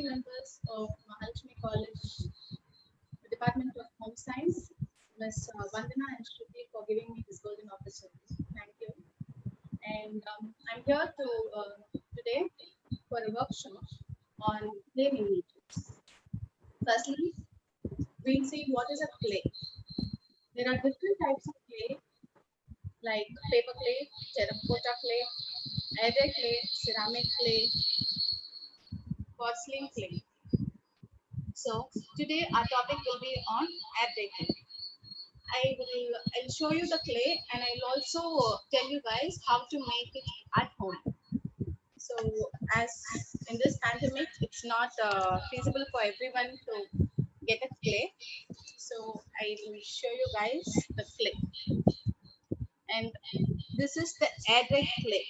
members of Mahalakshmi College, Department of Home Science, Ms. Vandana and Shruti for giving me this golden opportunity. Thank you. And I'm here today for a workshop on clay miniatures. Firstly, we'll see what is a clay. There are different types of clay like paper clay, terracotta clay, air clay, ceramic clay, porcelain clay. So today our topic will be on air clay. I'll show you the clay and I'll also tell you guys how to make it at home. So as in this pandemic, it's not feasible for everyone to get a clay. So I will show you guys the clay. And this is the air clay.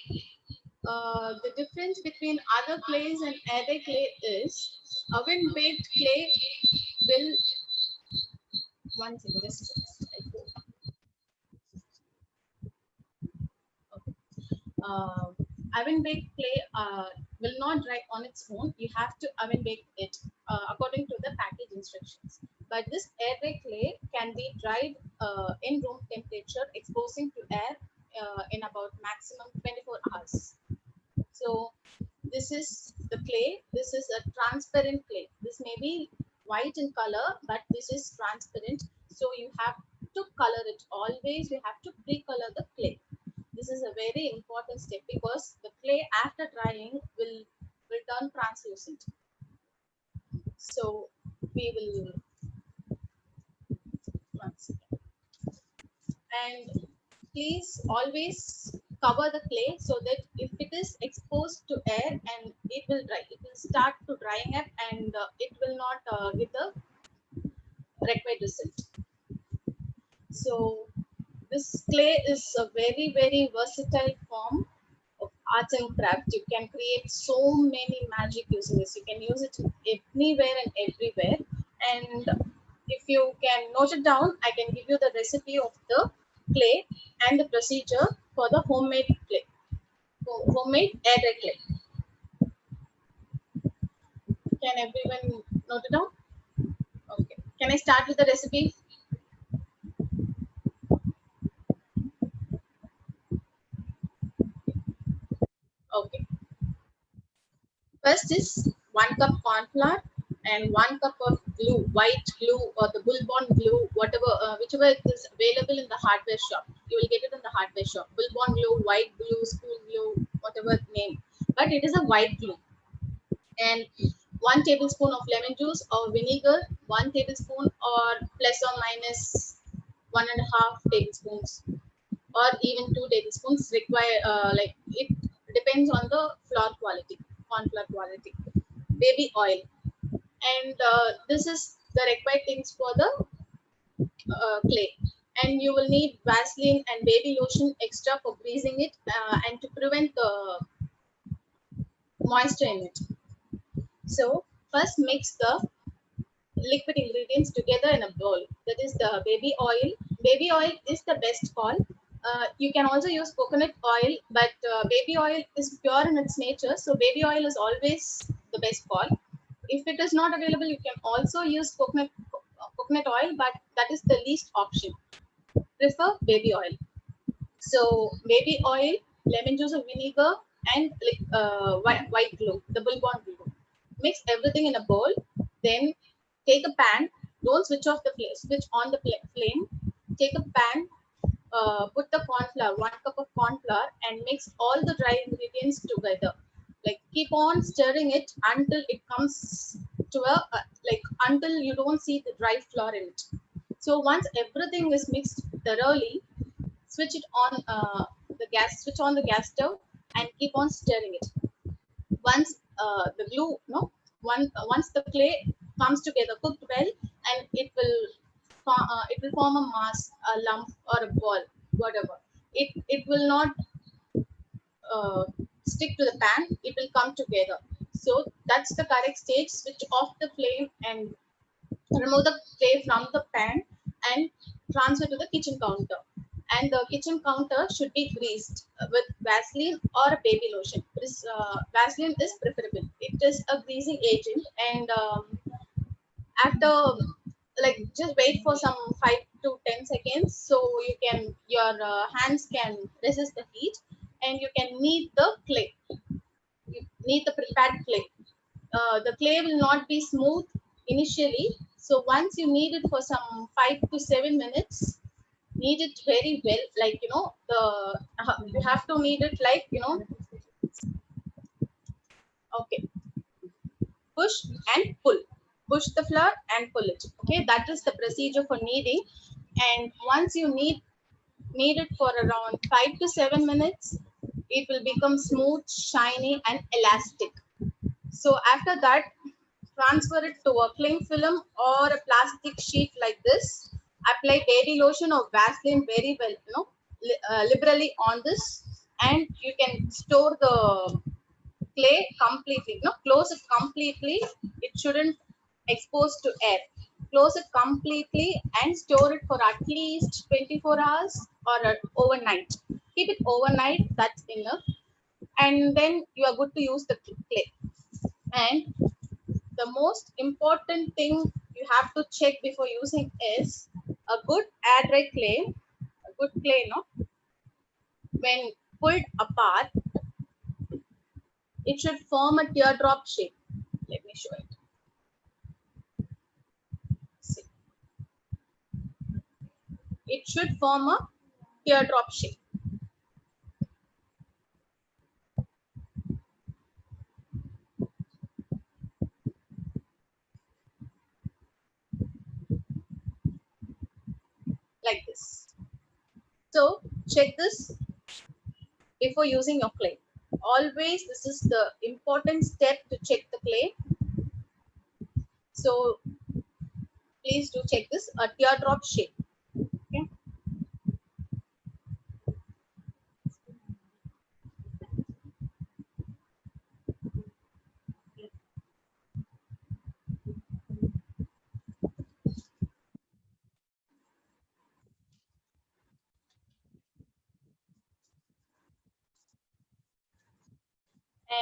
The difference between other clays and air clay is oven baked clay will one second, just a second. Oven baked clay will not dry on its own. You have to oven bake it according to the package instructions. But this air clay can be dried in room temperature, exposing to air in about maximum 24 hours. So this is the clay. This is a transparent clay. This may be white in color, but this is transparent. So you have to color it. Always you have to pre-color the clay. This is a very important step because the clay after drying will turn translucent. So we will once again. And please always cover the clay so that if it is exposed to air and it will dry, it will start to drying up and it will not get the required result. So this clay is a very versatile form of arts and craft. You can create so many magic using this. You can use it anywhere and everywhere. And if you can note it down, I can give you the recipe of the clay and the procedure for the homemade clay, homemade air clay. Can everyone note it down? Okay. Can I start with the recipe? Okay. First is 1 cup corn flour and 1 cup of glue, white glue or the Bull Bond glue, whatever, whichever is available in the hardware shop. You will get it in the hardware shop. Bull Bond glue, white glue, school glue, whatever name. But it is a white glue. And 1 tablespoon of lemon juice or vinegar, 1 tablespoon or plus or minus 1.5 tablespoons or even 2 tablespoons require, like it depends on the flour quality, corn flour quality. Baby oil, and this is the required things for the clay. And you will need Vaseline and baby lotion extra for greasing it and to prevent the moisture in it. So first mix the liquid ingredients together in a bowl. That is the baby oil. Baby oil is the best call. You can also use coconut oil, but baby oil is pure in its nature, so baby oil is always the best call. If it is not available, you can also use coconut oil, but that is the least option. Prefer baby oil. So baby oil, lemon juice or vinegar, and white glue, the Bull Bond glue. Mix everything in a bowl. Then take a pan. Don't switch off the flame. Switch on the flame. Take a pan. Put the corn flour, 1 cup of corn flour, and mix all the dry ingredients together. Like keep on stirring it until it comes to until you don't see the dry flour in it. So once everything is mixed thoroughly, switch it on the gas. Switch on the gas stove and keep on stirring it. Once the glue, once the clay comes together, cooked well, and it will form a mass, a lump, or a ball, whatever. It will not stick to the pan. It will come together. So that's the correct stage. Switch off the flame and remove the clay from the pan and transfer to the kitchen counter. And the kitchen counter should be greased with Vaseline or a baby lotion. Vaseline is preferable. It is a greasing agent, and after, like, just wait for some 5 to 10 seconds, so your hands can resist the heat, and you can knead the clay. You knead the prepared clay. The clay will not be smooth initially, so once you knead it for some 5 to 7 minutes, knead it very well, like, you have to knead it like, okay, push and pull, push the flour and pull it. Okay, that is the procedure for kneading. And once you knead it for around 5 to 7 minutes, it will become smooth, shiny, and elastic. So after that, transfer it to a cling film or a plastic sheet like this. Apply baby lotion or Vaseline very well, liberally on this, and you can store the clay completely. Close it completely. It shouldn't expose to air. Close it completely and store it for at least 24 hours or overnight. Keep it overnight. That's enough, and then you are good to use the clay. And the most important thing you have to check before using is a good air dry clay. A good clay, when pulled apart, it should form a teardrop shape. Let me show it. See. It should form a teardrop shape. Like this. So check this before using your clay. Always, this is the important step to check the clay. So please do check this, a teardrop shape. Okay.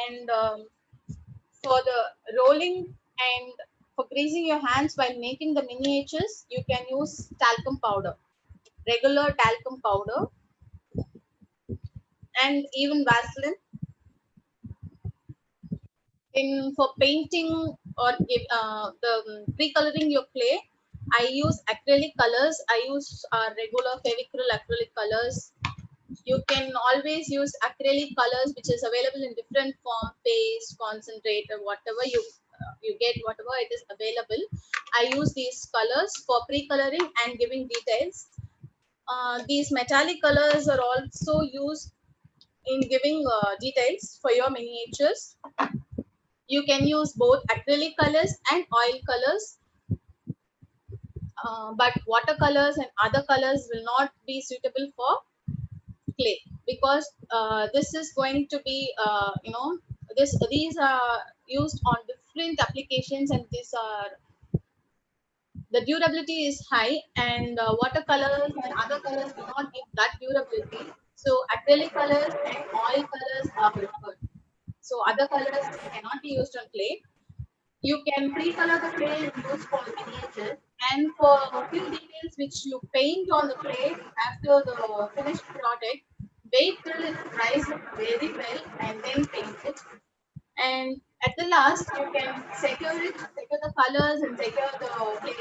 And for the rolling and for greasing your hands while making the miniatures, you can use talcum powder, regular talcum powder, and even Vaseline. In for painting or the pre-coloring your clay, I use acrylic colors. I use regular Fevicryl acrylic colors. You can always use acrylic colors, which is available in different form, paste, concentrate, or whatever you get, whatever it is available. I use these colors for pre-coloring and giving details. These metallic colors are also used in giving details for your miniatures. You can use both acrylic colors and oil colors, but watercolors and other colors will not be suitable for clay, because this is going to be these are used on different applications, and these are the durability is high, and watercolors and other colors do not give that durability. So acrylic colors and oil colors are preferred. So other colors cannot be used on clay. You can pre-color the clay and use for miniatures, and for a few details which you paint on the clay after the finished product, wait till it dries very well and then paint it. And at the last, you can secure the colors and secure the clay.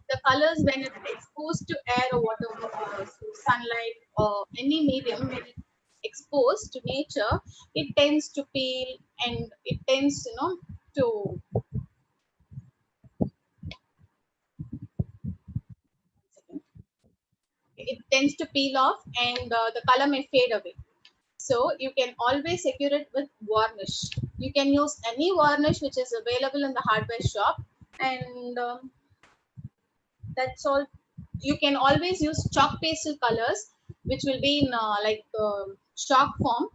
The colors when it's exposed to air or whatever, to sunlight or any medium, when it's exposed to nature, it tends to peel, and it tends, to it tends to peel off, and the color may fade away. So you can always secure it with varnish. You can use any varnish which is available in the hardware shop, and that's all. You can always use chalk pastel colors, which will be in chalk form.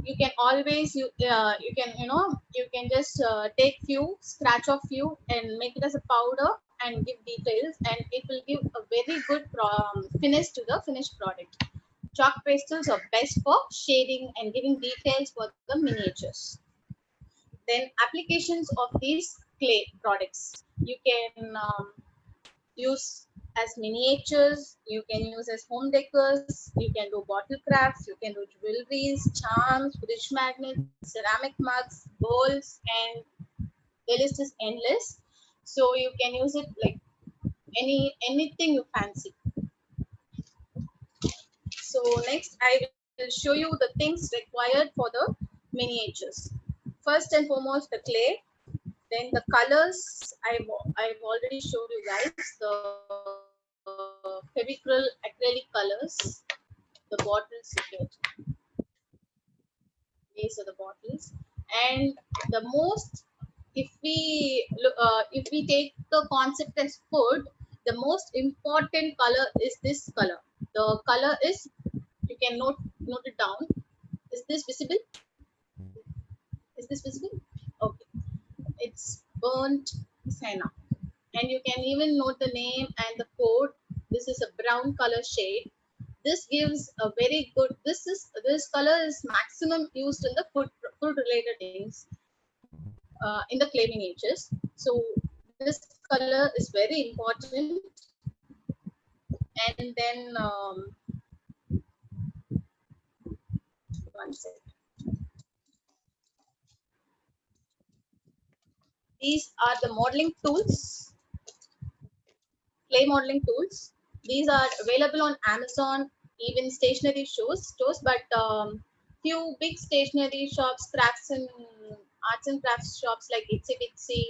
You can always you can just take few, scratch off few, and make it as a powder and give details, and it will give a very good finish to the finished product. Chalk pastels are best for shading and giving details for the miniatures. Then applications of these clay products. You can use as miniatures, you can use as home decors, you can do bottle crafts, you can do jewelries, charms, fridge magnets, ceramic mugs, bowls, and the list is endless. So you can use it like anything you fancy. So next I will show you the things required for the miniatures. First and foremost, the clay, then the colors. I've already showed you guys the Fevicryl acrylic colors, the bottles you get. These are the bottles, and the most, if we take the concept as food, the most important color is this color. The color is, you can note it down. Is this visible? Is this visible? Okay, it's burnt sienna, and you can even note the name and the code. This is a brown color shade. This gives a very good, this color is maximum used in the food related things, in the clay miniatures. So this color is very important. And then one second. These are the modeling tools, clay modeling tools. These are available on Amazon, even stationery stores, but few big stationery shops, crafts and arts and crafts shops like Itsy Bitsy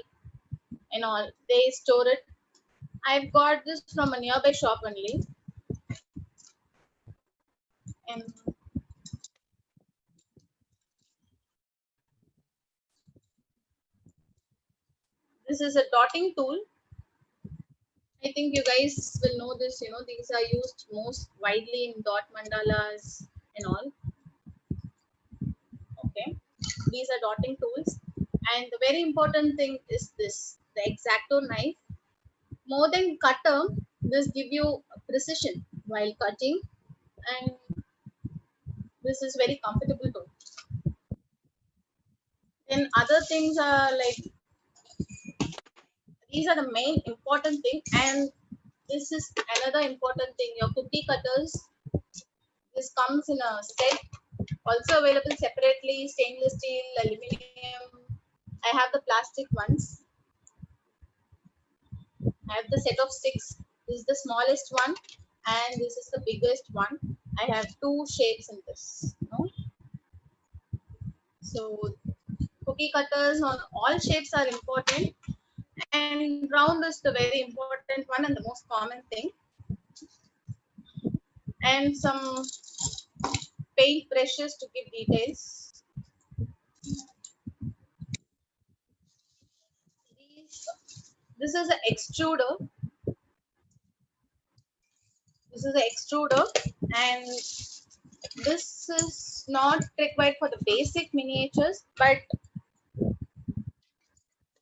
and all, they store it. I've got this from a nearby shop only, and this is a dotting tool. I think you guys will know this. You know, these are used most widely in dot mandalas and all. Okay, these are dotting tools, and the very important thing is this: the X-Acto knife. More than cutter, this give you precision while cutting, and this is very comfortable too. Then other things are like, these are the main important thing, and this is another important thing. Your cookie cutters. This comes in a set, also available separately, stainless steel, aluminum. I have the plastic ones. I have the set of 6. This is the smallest one, and this is the biggest one. I have 2 shapes in this. So cookie cutters on all shapes are important, and round is the very important one and the most common thing. And some paint brushes to give details. This is an extruder. This is an extruder, and this is not required for the basic miniatures, but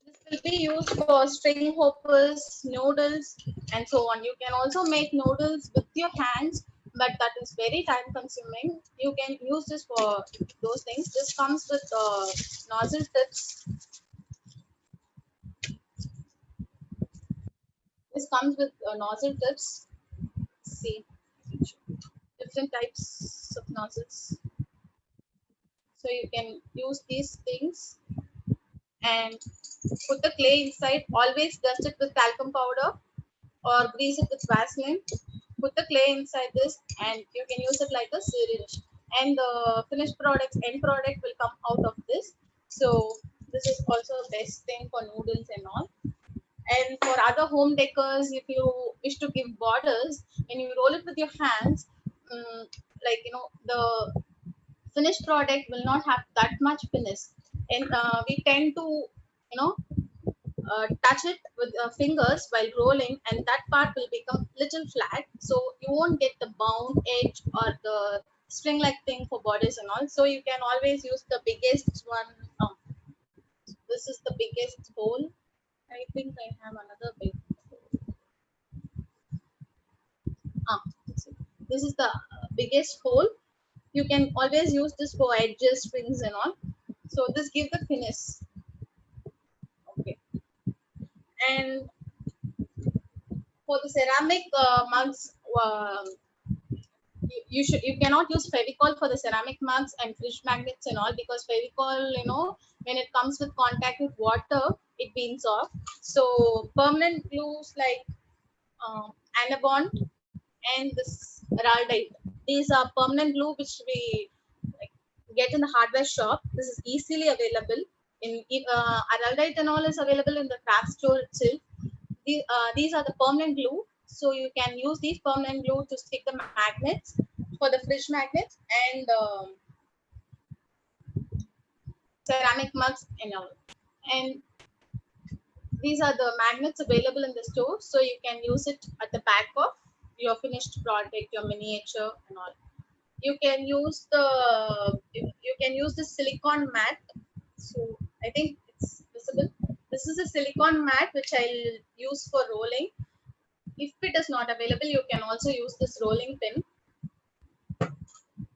this will be used for string hoppers, noodles, and so on. You can also make noodles with your hands, but that is very time consuming. You can use this for those things. This comes with nozzle tips. This comes with nozzle tips. See, different types of nozzles. So you can use these things and put the clay inside. Always dust it with talcum powder or grease it with Vaseline. Put the clay inside this, and you can use it like a syringe. And the finished product, end product, will come out of this. So this is also the best thing for noodles and all. And for other home decors, if you wish to give borders, when you roll it with your hands, like the finished product will not have that much finish, and we tend to touch it with fingers while rolling, and that part will become little flat, so you won't get the bound edge or the string like thing for borders and all. So you can always use the biggest one. This is the biggest hole. I think I have another big. Ah, this is the biggest hole. You can always use this for edges, strings and all. So this gives the finish. Okay. And for the ceramic mugs, you cannot use Fevicol for the ceramic mugs and fridge magnets and all, because Fevicol, when it comes with contact with water, it beans off. So permanent glues like Anabond and this Araldite, these are permanent glue which we like, get in the hardware shop. This is easily available in Araldite and all is available in the craft store itself. These are the permanent glue, so you can use these permanent glue to stick the magnets for the fridge magnets and ceramic mugs and all. And these are the magnets available in the store, so you can use it at the back of your finished product, your miniature and all. You can use the silicone mat. So I think it's visible. This is a silicone mat which I'll use for rolling. If it is not available, you can also use this rolling pin,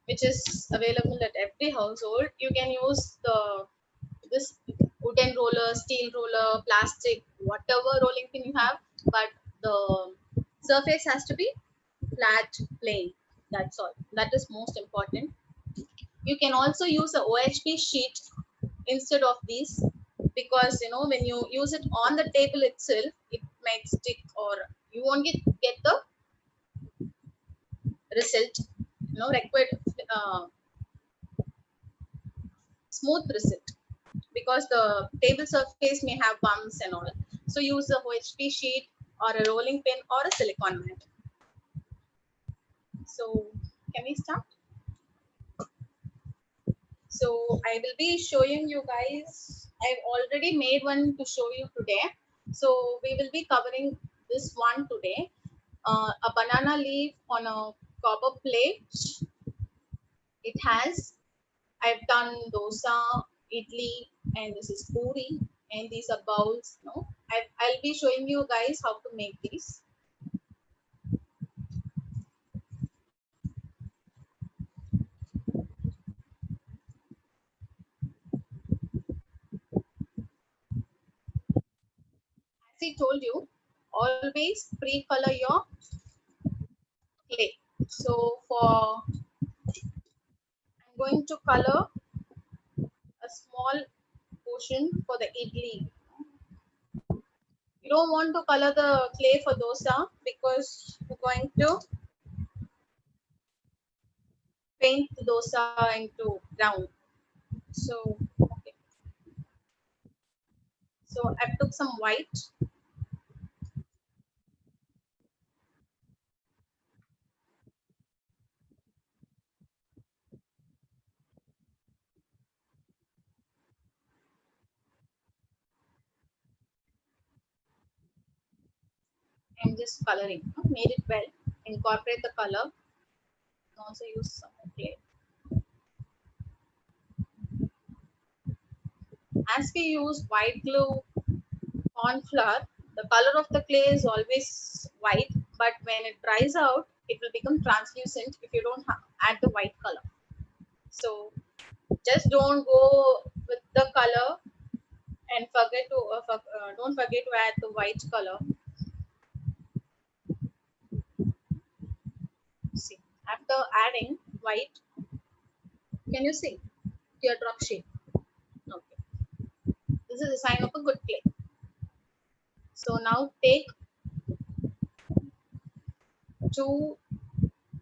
which is available at every household. You can use this wooden roller, steel roller, plastic, whatever rolling pin you have, but the surface has to be flat, plain. That's all. That is most important. You can also use a OHP sheet instead of these, because when you use it on the table itself, it might stick or you won't get the result, required smooth result, because the table surface may have bumps and all. So use a OHP sheet or a rolling pin or a silicone mat. So can we start? So I will be showing you guys. I've already made one to show you today. So we will be covering this one today. A banana leaf on a copper plate. It has, I've done dosa, idli, and this is puri, and these are bowls. No, I'll be showing you guys how to make these. As I told you, always pre-color your clay. So I'm going to color a small portion for the idli. You don't want to color the clay for dosa because you're going to paint the dosa into brown. So, okay. So I took some white and just coloring. Made it well. Incorporate the color. And also use some clay. As we use white glue on flour, the color of the clay is always white, but when it dries out, it will become translucent if you don't add the white color. So just don't go with the color and don't forget to add the white color. See, after adding white, can you see teardrop shape? Okay, this is a sign of a good clay. So now take two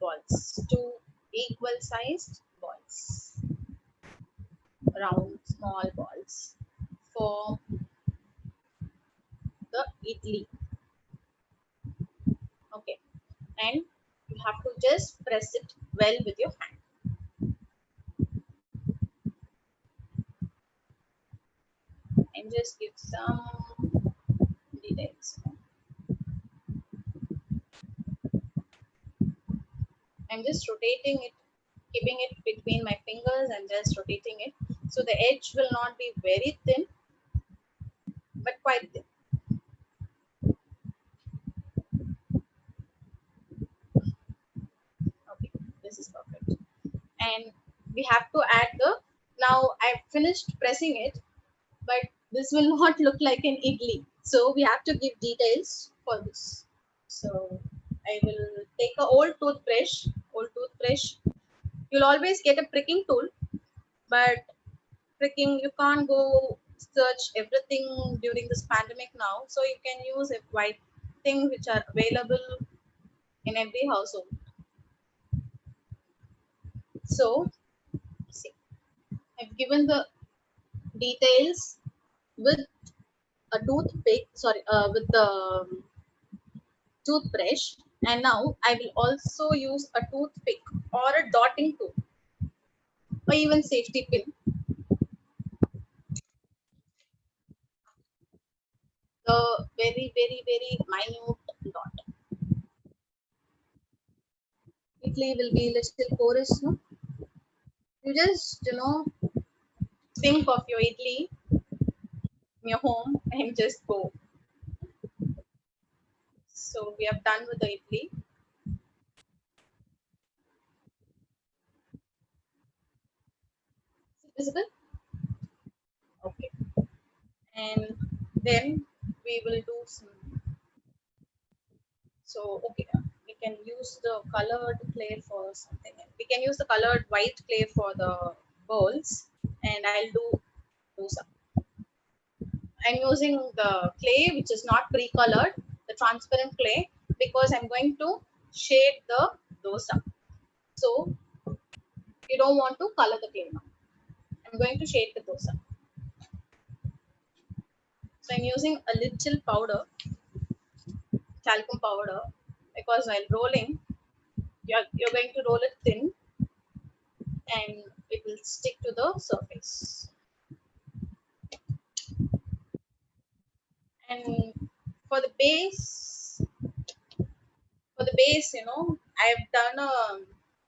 balls, two equal sized balls, round small balls for the idli. Okay, and you have to just press it well with your hand. And just give some details. I'm just rotating it, keeping it between my fingers and just rotating it. So the edge will not be very thin, but quite thin. Okay, this is we have to add the, now I've finished pressing it, but this will not look like an idli, so we have to give details for this. So I will take a old toothbrush. You'll always get a pricking tool, but pricking, you can't go search everything during this pandemic now, so you can use a white thing which are available in every household. So see, I've given the details with a toothpick, sorry, with the toothbrush, and now I will also use a toothpick or a dotting tool or even safety pin, the very very very minute dot. Idli will be little porous, no? You just, think of your idli in your home and just go. So we have done with the idli. Is it visible? Okay. And then we will do some. So okay, we can use the colored clay for something. We can use the colored white clay for the bowls, and I'll do some. I'm using the clay which is not pre-colored, the transparent clay, because I'm going to shade the dosa. So you don't want to color the clay now. I'm going to shade the dosa. So I'm using a little powder, talcum powder, because while rolling, you're going to roll it thin and it will stick to the surface. And for the base, I've done a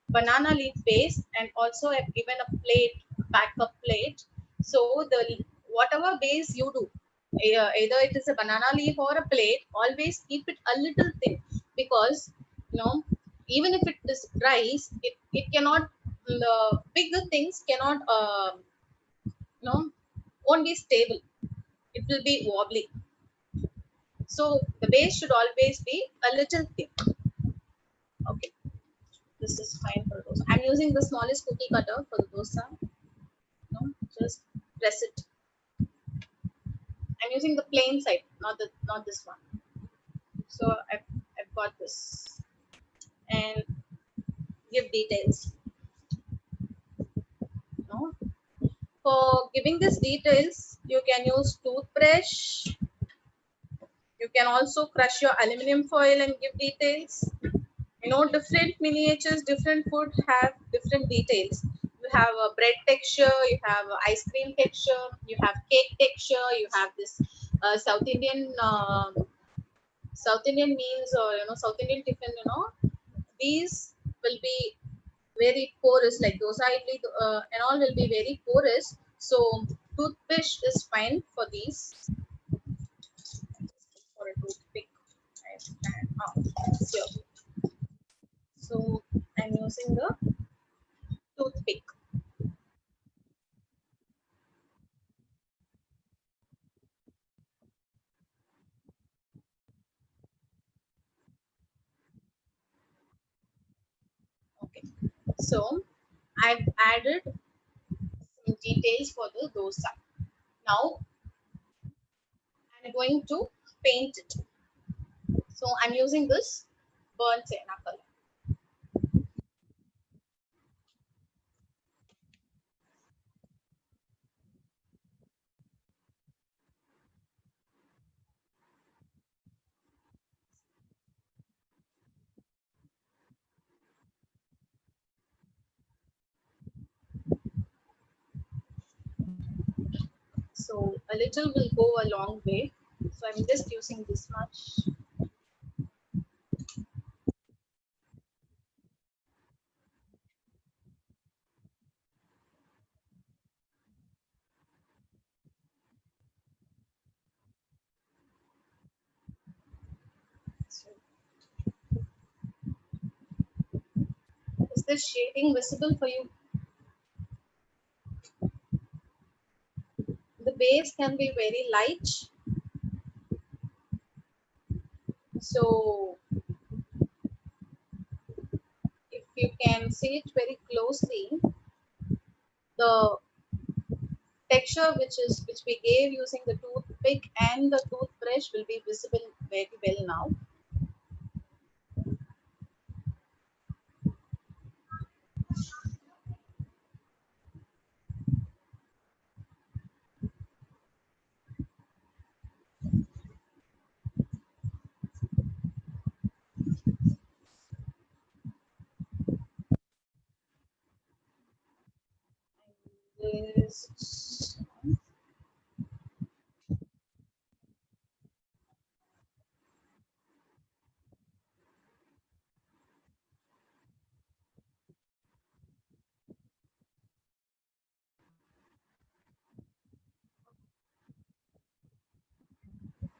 banana leaf base, and also I've given a plate, backup plate. So the whatever base you do, either it is a banana leaf or a plate, always keep it a little thin, because you know even if it is rice, it cannot, the bigger things cannot, you know won't be stable, it will be wobbly. So the base should always be a little thick. Okay, this is fine for dosa. I'm using the smallest cookie cutter for the dosa. Just press it. I'm using the plain side, not this one. So I've got this, and give details. No, for giving these details, you can use toothbrush. You can also crush your aluminum foil and give details. Different miniatures, different food have different details. You have a bread texture, you have ice cream texture, you have cake texture, you have this South Indian, South Indian meals, or South Indian tiffin. These will be very porous, like dosa idli, and all will be very porous. So toothpick is fine for these. For a toothpick, here. So I'm using the toothpick. Okay. So I've added some details for the dosa. Now I'm going to paint it. So I'm using this burnt sienna color. So a little will go a long way. So I'm just using this much. So is this shading visible for you? base can be very light. So if you can see it very closely, the texture which we gave using the toothpick and the toothbrush will be visible very well now. This,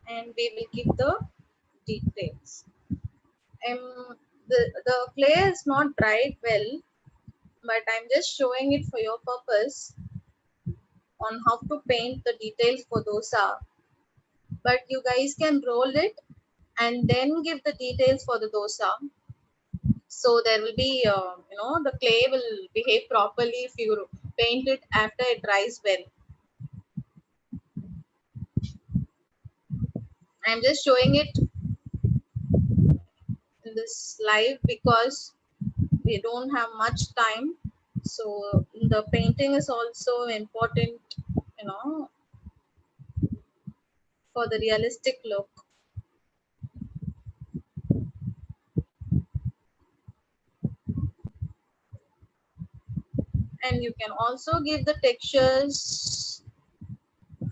and we will give the details. The clay is not dried well, but I'm just showing it for your purpose on how to paint the details for dosa. But you guys can roll it and then give the details for the dosa. So there will be, the clay will behave properly if you paint it after it dries well. I'm just showing it in this live because we don't have much time. So the painting is also important, you know, for the realistic look. And you can also give the textures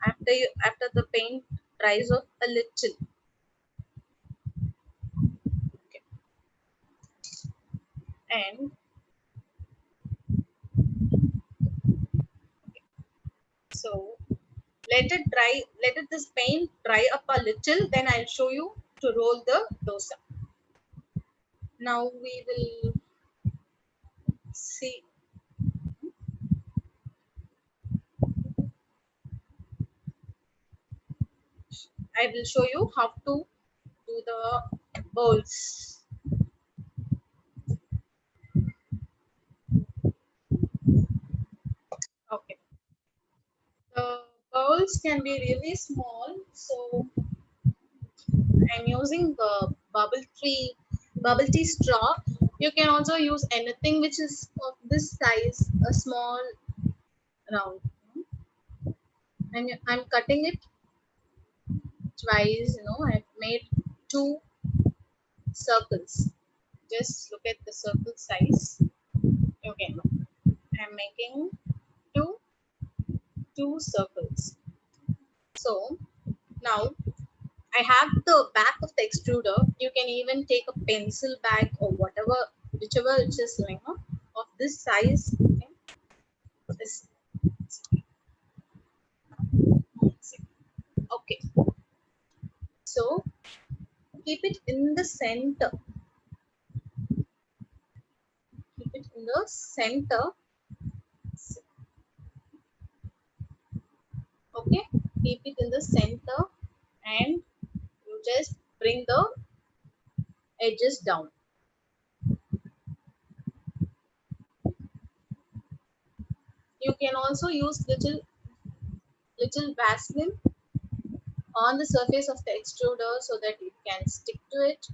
after the paint dries off a little. Okay. And so let it this paint dry up a little, then I'll show you to roll the dosa. Now we will see. I will show you how to do the bowls. Okay. The bowls can be really small, so I'm using the bubble tea straw. You can also use anything which is of this size, a small round. And I'm cutting it twice. I've made two circles. Just look at the circle size. Okay, I'm making two two circles. So now I have the back of the extruder. You can even take a pencil bag or whatever, whichever which is of this size. Okay. This, okay. So keep it in the center. Keep it in the center. Okay. Keep it in the center, and you just bring the edges down. You can also use little Vaseline on the surface of the extruder so that it can stick to it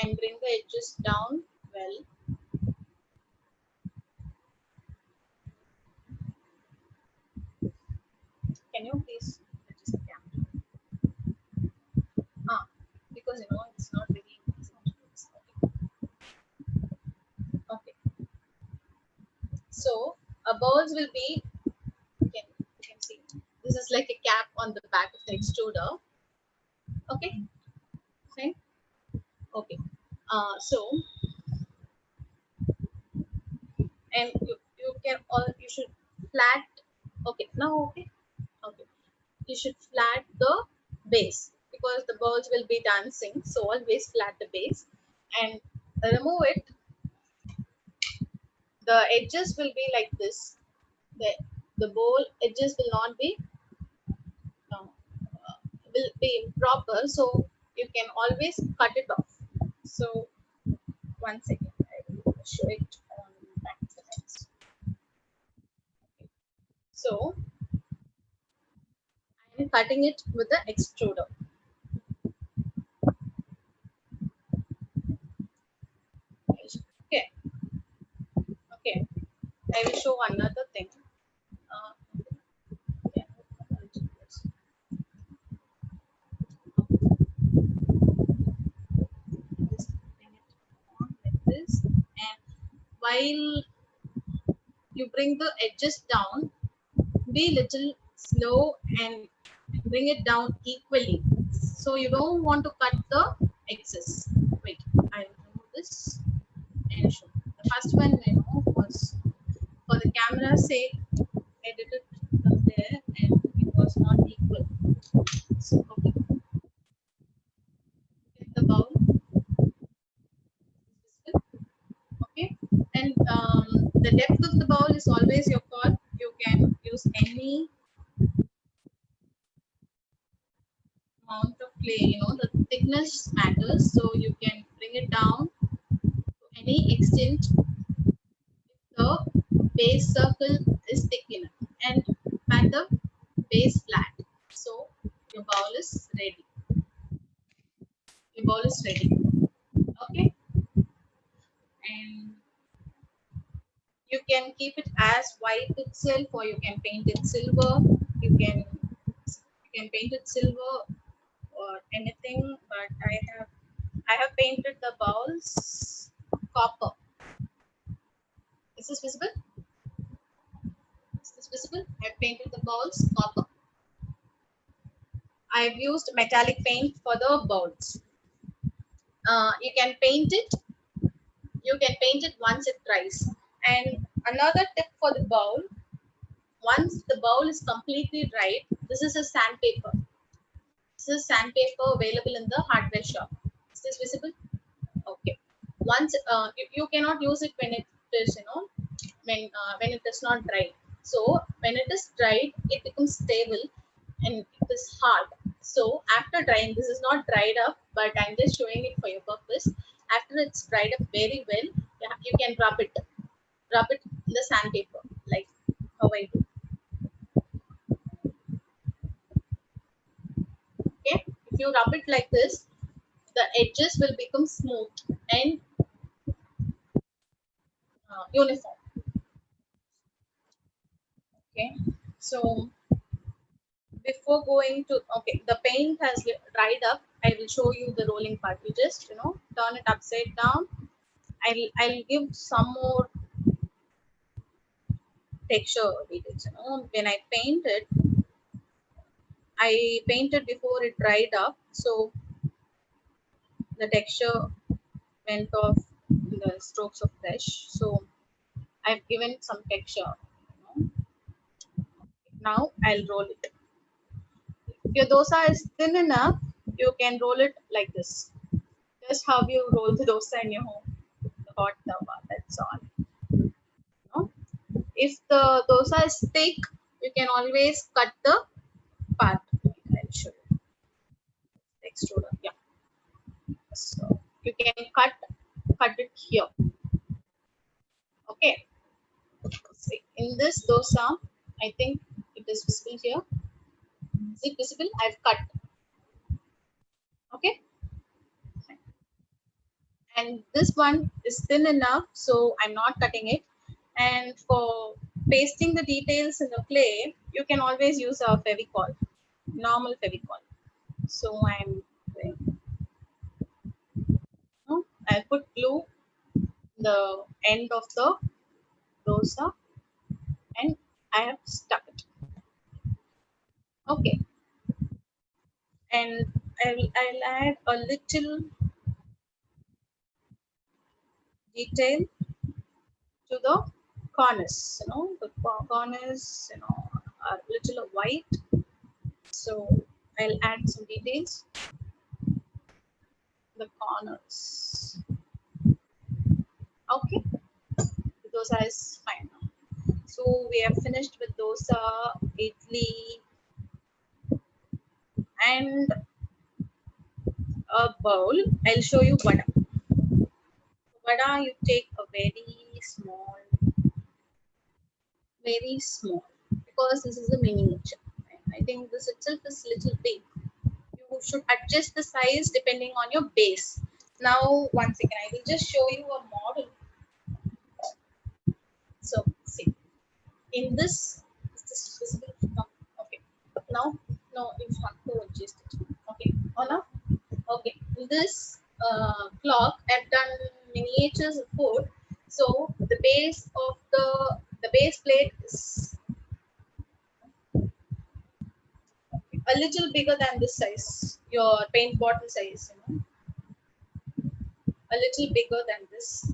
and bring the edges down well. Can you please adjust the camera? Because it's not very easy. Okay. So our balls will be, you can see, this is like a cap on the back of the extruder. Okay. Fine. Okay. So and you should flat. Okay. Now okay. Okay. You should flat the base because the balls will be dancing. So always flat the base and remove it. The edges will be like this. The the bowl edges uh, will be improper, so you can always cut it off. So one second, I will show it on back to the next. So I am cutting it with the extruder. Okay, okay. I will show another thing. Yeah. Just bring it on like this, and while you bring the edges down, be little slow and bring it down equally. So you don't want to cut the excess. Wait, I will remove this and show. The first one was for the camera's sake. I did it from there and it was not equal. So okay, get the bowl. Okay, and the depth of the bowl is always your call. You can use any amount of clay. The thickness matters, so you can bring it down to any extent. The base circle is thick enough and pat the base flat. So your bowl is ready. Your bowl is ready. Okay, and you can keep it as white itself, or you can paint it silver. You can paint it silver or anything, but I have painted the bowls copper. Is this visible? Is this visible? I've painted the bowls copper. I've used metallic paint for the bowls. You can paint it. You can paint it once it dries. And another tip for the bowl: once the bowl is completely dried, this is a sandpaper. This is sandpaper available in the hardware shop. Is this visible? Okay. Once you cannot use it when it is when it is not dried. So when it is dried, it becomes stable and it is hard. So after drying, this is not dried up, but I'm just showing it for your purpose. After it's dried up very well, you can rub it in the sandpaper like how I do. Okay, if you rub it like this, the edges will become smooth and uniform. Okay, so before going to, okay, the paint has dried up. I will show you the rolling part. You just turn it upside down. I'll give some more texture details. When I painted before it dried up, so the texture went off in the strokes of brush. So I've given some texture. Now I'll roll it. If your dosa is thin enough, you can roll it like this. Just how you roll the dosa in your home, the hot tawa. That's all. No? If the dosa is thick, you can always cut the part. I'll show you. Extruder. Yeah. So you can cut it here. Okay. See, in this dosa, I think it is visible here. Is it visible? I've cut. Okay. And this one is thin enough, so I'm not cutting it. And for pasting the details in the clay, you can always use a fevicol, normal fevicol. So I'm doing, I put glue the end of the dosa and I have stuck it. Okay, and I'll add a little detail to the corners. The corners, are a little white. So I'll add some details. The corners. Okay, those are fine now. So we have finished with dosa, idli, and a bowl. I'll show you vada. Vada, you take a very small, because this is a miniature. I think this itself is little big. You should adjust the size depending on your base. Now, once again, I will just show you a model. So, see, in this, is this visible? No. Okay. Now, no, you have to adjust it. Okay. Oh, no? Okay. In this clock, I've done miniatures of food. So, the base plate is a little bigger than this size, your paint bottle size, a little bigger than this.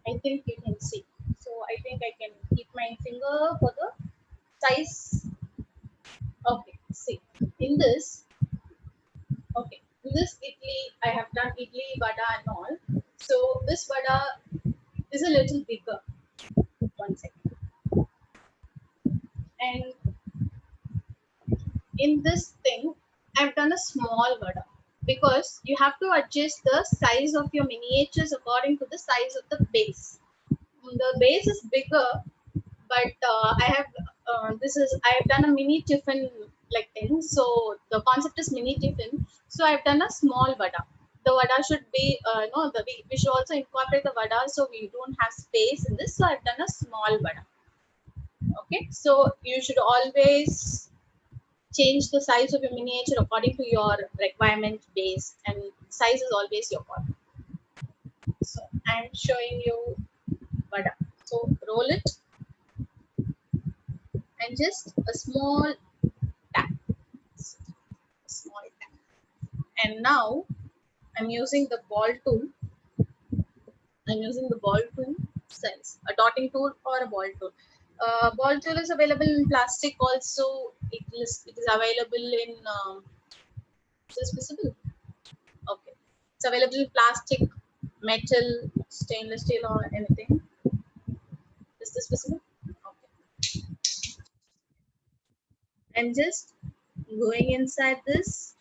I think you can see. So I think I can keep my finger for the size. Okay, see. In this, okay, in this idli, I have done idli, vada and all. So this vada is a little bigger. One second. And in this thing, I've done a small vada because you have to adjust the size of your miniatures according to the size of the base. The base is bigger, but I have done a mini tiffin like thing. So the concept is mini tiffin. So I've done a small vada. The vada should be no the we should also incorporate the vada, so we don't have space in this. So I've done a small vada. Okay, so you should always change the size of your miniature according to your requirement base, and size is always your call. So I'm showing you vada. So roll it and just a small tap, small tap. And now I'm using the ball tool. I'm using the ball tool size, a dotting tool or a ball tool. Ball tool is available in plastic also. It is available in is this visible? Okay. It's available in plastic, metal, stainless steel or anything. Is this visible? Okay. And just going inside this.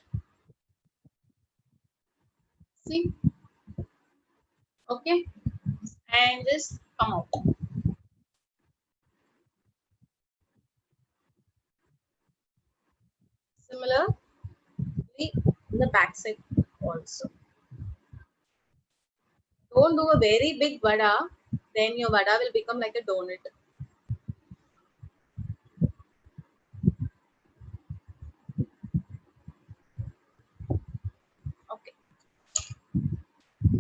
See? Okay. And just come out. Similarly, the back side also. Don't do a very big vada, then your vada will become like a donut. Okay,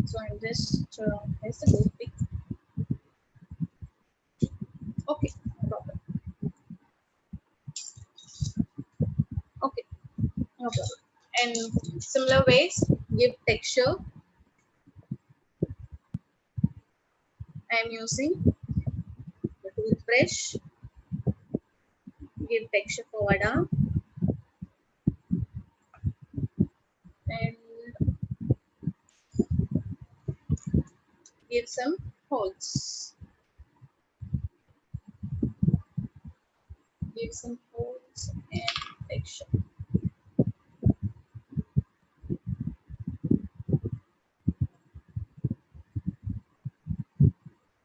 so I'm just where's the toothpick? Okay, no problem. Okay, no problem. And similar ways, give texture. I'm using the toothbrush. Give texture for vada and give some holes. Give some holes and texture.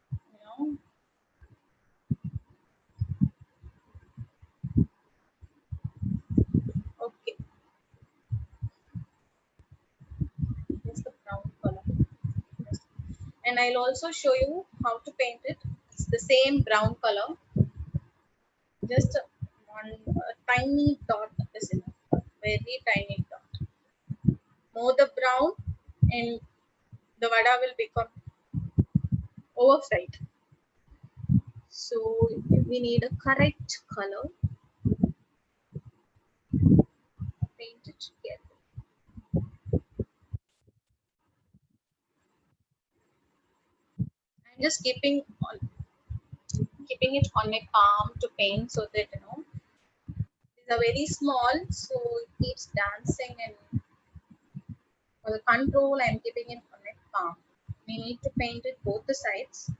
You know, okay. It's the brown color. And I'll also show you how to paint it. It's the same brown color, just a tiny dot is enough, a very tiny dot. More the brown, and the vada will become over fried. So we need a correct color. Paint it together. I'm just keeping it on my palm to paint, so that these are very small, so it keeps dancing, and for the control I'm keeping it on my palm. We need to paint it both the sides.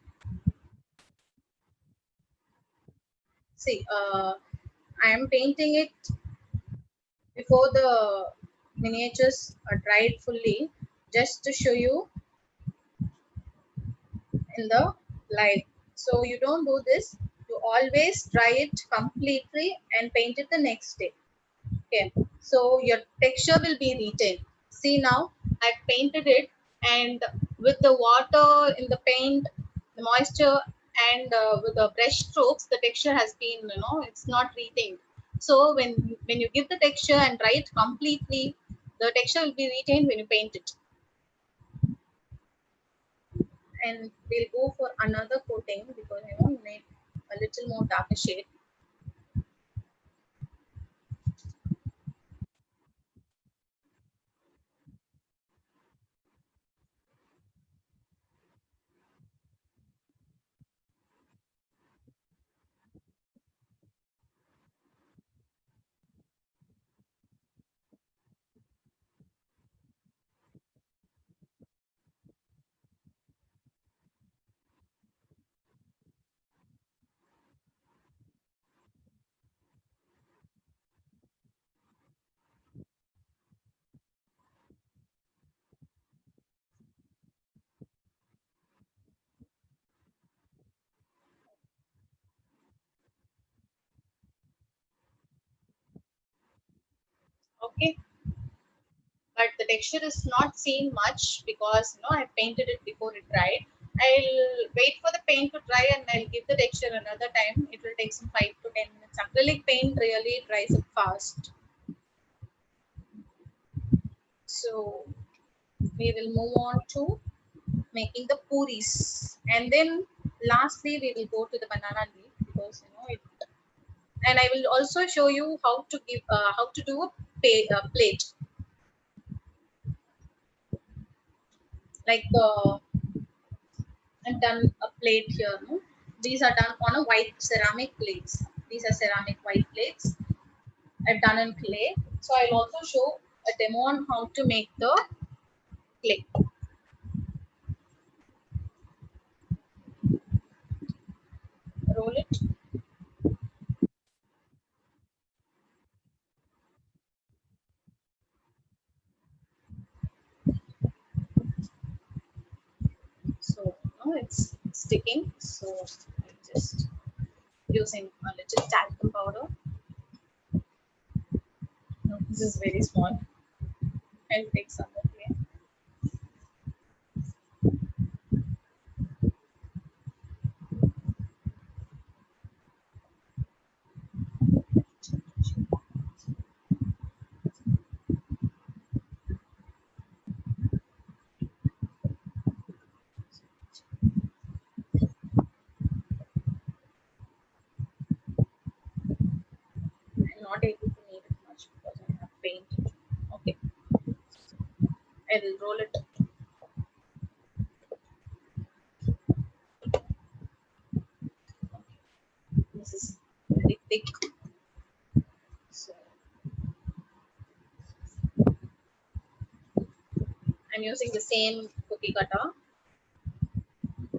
See, I am painting it before the miniatures are dried fully, just to show you in the light. So you don't do this. You always dry it completely and paint it the next day. Okay. So your texture will be retained. See now, I've painted it, and with the water in the paint, the moisture, and with the brush strokes, the texture has been, it's not retained. So when you give the texture and dry it completely, the texture will be retained when you paint it. And we'll go for another coating because you need a little more darker shade. Okay, but the texture is not seen much because I painted it before it dried. I'll wait for the paint to dry and I'll give the texture another time. It will take some 5 to 10 minutes. Acrylic paint really dries up fast. So we will move on to making the puris, and then lastly we will go to the banana leaf because it. And I will also show you how to do a plate, like I've done a plate here. No? These are done on a white ceramic plates. These are ceramic white plates. I've done in clay. So I'll also show a demo on how to make the clay. Roll it. So now it's sticking. So I'm just using a little talcum powder. No, this is very small. I'll take some more clay. I'm not able to make it much because I have paint. Okay, I will roll it. This is very thick. So I'm using the same cookie cutter.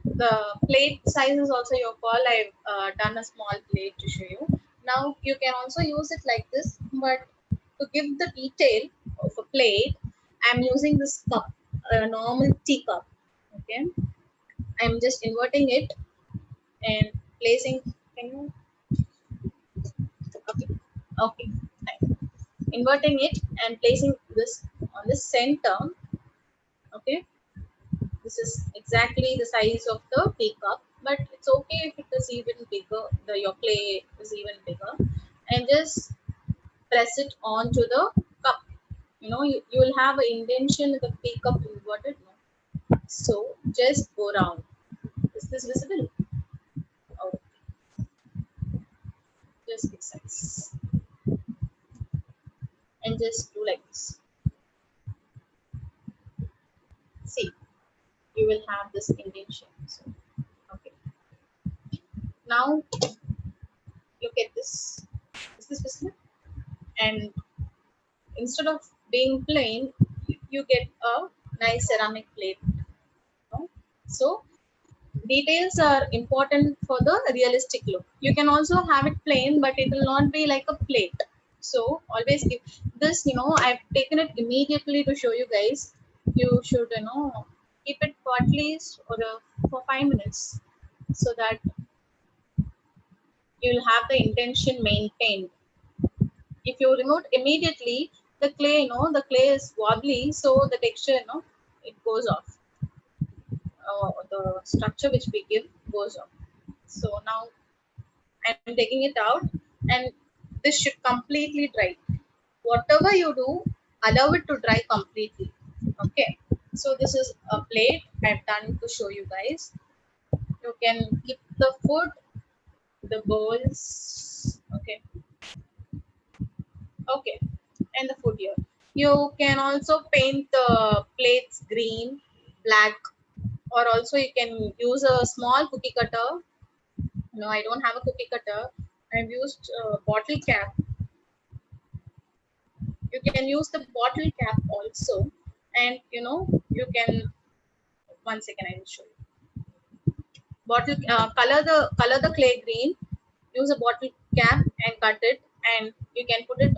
The plate size is also your call. I've done a small plate to show you. Now you can also use it like this, but to give the detail of a plate, I'm using this cup, a normal tea cup. Okay, I'm just inverting it and placing. Can you? Okay, okay. Fine. Inverting it and placing this on the center. Okay, this is exactly the size of the teacup, but it's okay if it is even bigger. Your clay is even bigger, and just press it onto the cup. You will have an indentation in the teacup inverted. No? So just go round. Is this visible? Oh, just big size, and just do like this. See, you will have this indentation. So, okay. Now look at this. Is this visible? And instead of being plain, you get a nice ceramic plate. No? So details are important for the realistic look. You can also have it plain, but it will not be like a plate. So always give this, I've taken it immediately to show you guys. You should, keep it for at least for 5 minutes so that you'll have the intention maintained. If you remove immediately, the clay, the clay is wobbly, so the texture, it goes off. The structure which we give goes off. So now I'm taking it out, and this should completely dry. Whatever you do, allow it to dry completely. Okay. So this is a plate I've done to show you guys. You can keep the food, the bowls. Okay. Okay. And the food here. You can also paint the plates green, black, or also you can use a small cookie cutter. No, I don't have a cookie cutter. I've used a bottle cap. You can use the bottle cap also, and you can. One second, I will show you. Bottle color the clay green. Use a bottle cap and cut it, and you can put it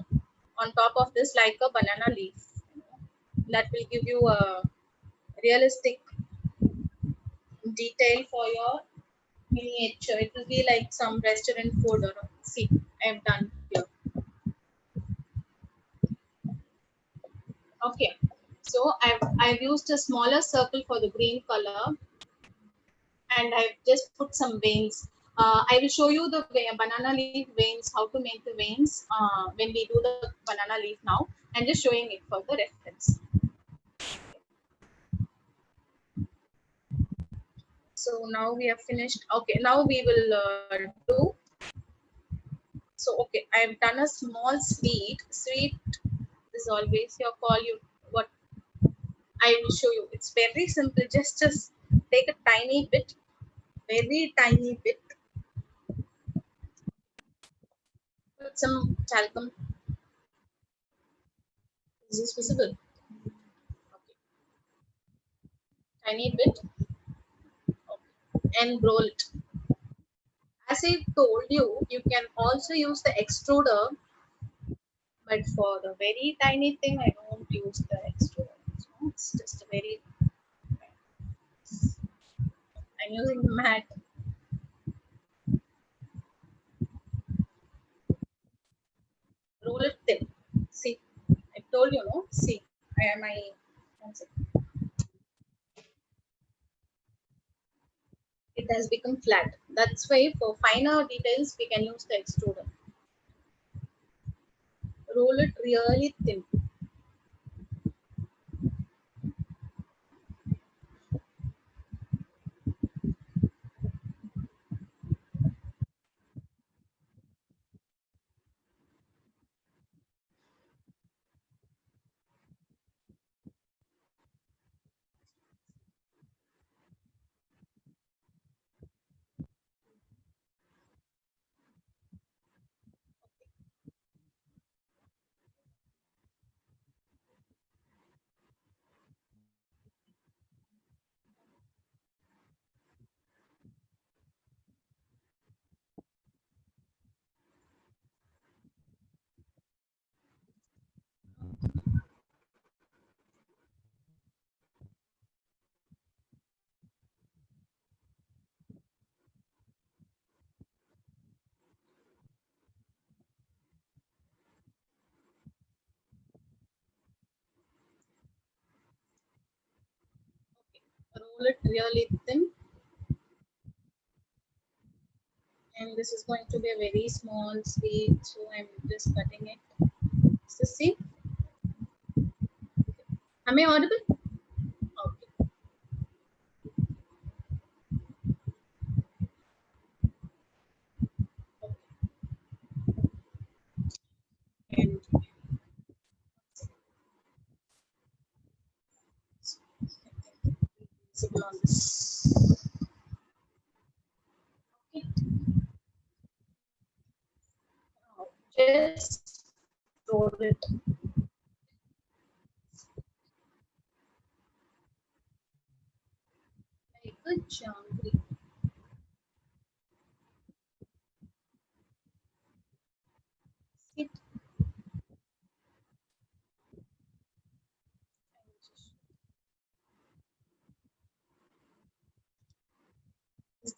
on top of this like a banana leaf. That will give you a realistic detail for your miniature. It will be like some restaurant food. Or see, I've done here. Okay, so I've used a smaller circle for the green color, and I've just put some veins. I will show you the banana leaf veins, how to make the veins when we do the banana leaf now. I'm just showing it for the reference. So now we have finished. Okay, now we will do. So okay, I've done a small sweet. Sweet is always your call. You what I will show you. It's very simple. Just take a tiny bit, very tiny bit. Put some talcum. Is this visible? Okay. Tiny bit, and roll it. As I told you, you can also use the extruder, but for the very tiny thing, I don't use the extruder. So it's just a very. I'm using the mat. Roll it thin. See, I told you, no. See, I am I. It has become flat. That's why for finer details, we can use the extruder. Roll it really thin. Roll it really thin. And this is going to be a very small sweet, so I'm just cutting it. So see, am I audible? Okay. And visible on this. Okay. Now just roll it like a jangri.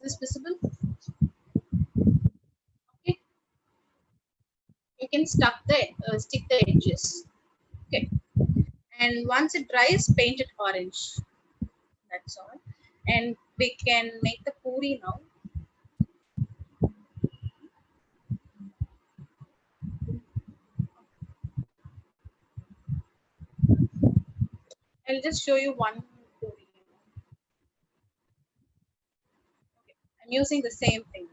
this visible? Okay. You can stick the edges. Okay. And once it dries, paint it orange. That's all. And we can make the puri now. I'll just show you one puri. Okay. I'm using the same thing.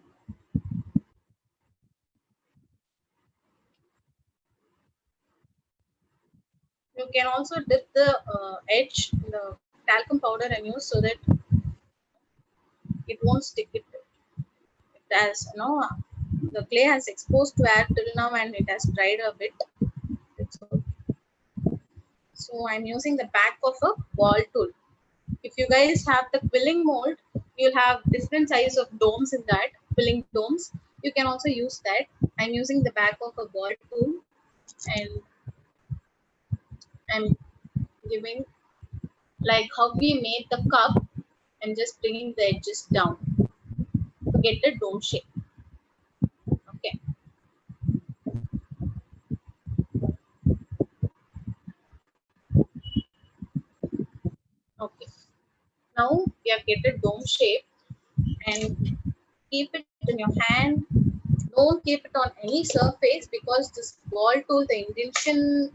You can also dip the edge in the talcum powder and use so that it won't stick it. It has, the clay has exposed to air till now and it has dried a bit. So I'm using the back of a ball tool. If you guys have the quilling mold, you'll have different size of domes in that, quilling domes. You can also use that. I'm using the back of a ball tool and I'm giving like how we made the cup and just bringing the edges down to get the dome shape. Okay. Okay. Now we have get a dome shape and keep it in your hand. Don't keep it on any surface because this ball tool, the indentation,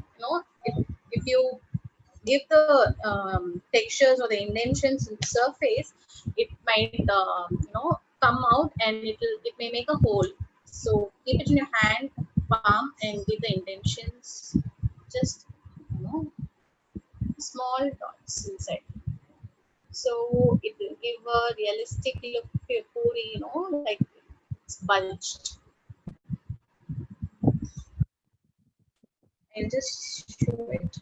if you give the textures or the indentions in the surface, it might come out and it may make a hole. So keep it in your hand, palm, and give the indentions. Just small dots inside. So it will give a realistic look to your puri, like it's bunched. I'll just show it.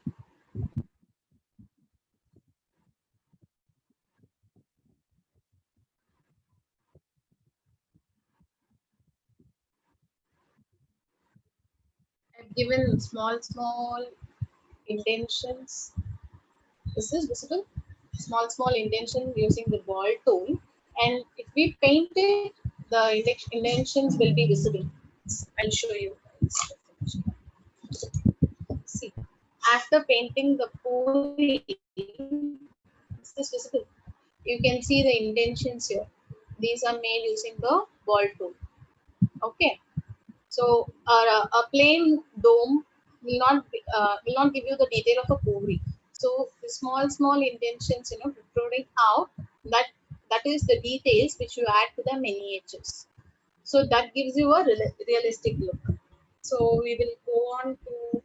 I've given small indentions. Is this visible? Small indention using the ball tool. And if we paint it, the indentions will be visible. I'll show you. See, after painting the puri, is this visible? You can see the indentions here. These are made using the ball tool. Okay. So a plain dome will not give you the detail of a puri. So the small indentions, protruding out, that is the details which you add to the miniatures. So that gives you a realistic look. So we will go on to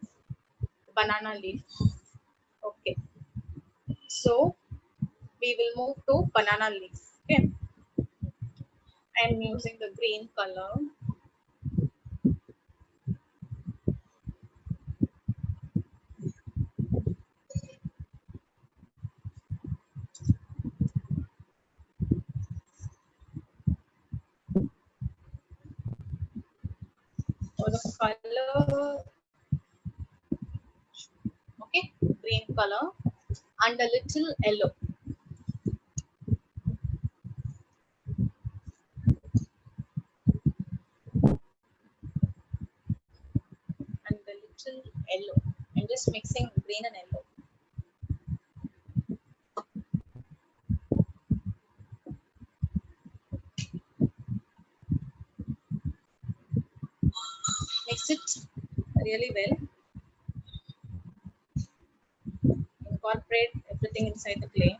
banana leaf. Okay. So we will move to banana leaf. Okay. I'm using the green color. For the color, okay, green color and a little yellow. And a little yellow. I'm just mixing green and yellow. Mix it really well. Incorporate everything inside the clay.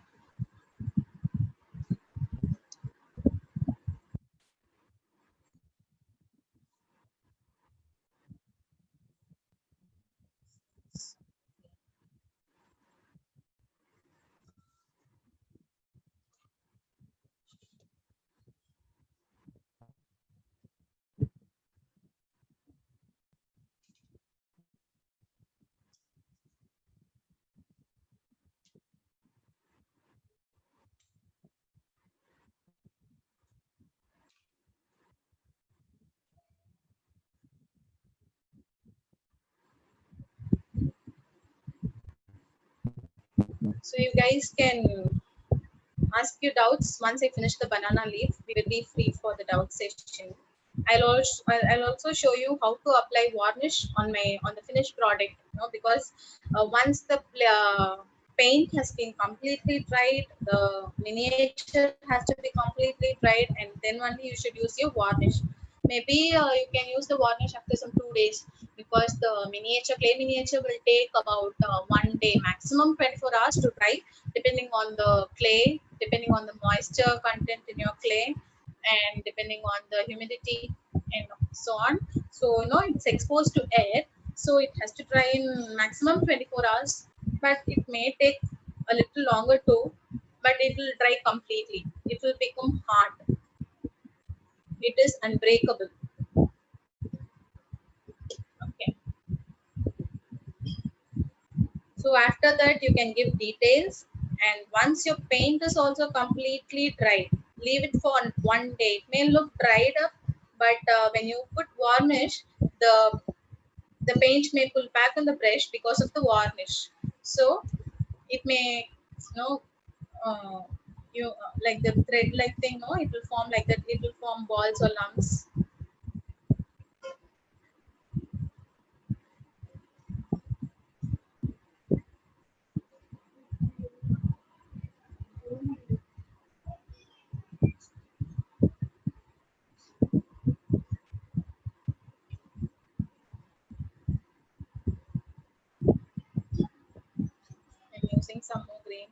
So you guys can ask you doubts. Once I finish the banana leaf, we will be free for the doubt session. I'll also show you how to apply varnish on the finished product. Because once the paint has been completely dried, the miniature has to be completely dried, and then only you should use your varnish. Maybe you can use the varnish after some 2 days, because the clay miniature will take about 1 day, maximum 24 hours to dry, depending on the clay, depending on the moisture content in your clay, and depending on the humidity and so on. So it's exposed to air, so it has to dry in maximum 24 hours, but it may take a little longer too, but it will dry completely. It will become hard. It is unbreakable. Okay. So after that, you can give details. And once your paint is also completely dried, leave it for 1 day. It may look dried up, but when you put varnish, the the paint may pull back on the brush because of the varnish. So it may, you know, uh, like the thread-like thing. No, it will form like that. It will form balls or lumps. I'm using some more green.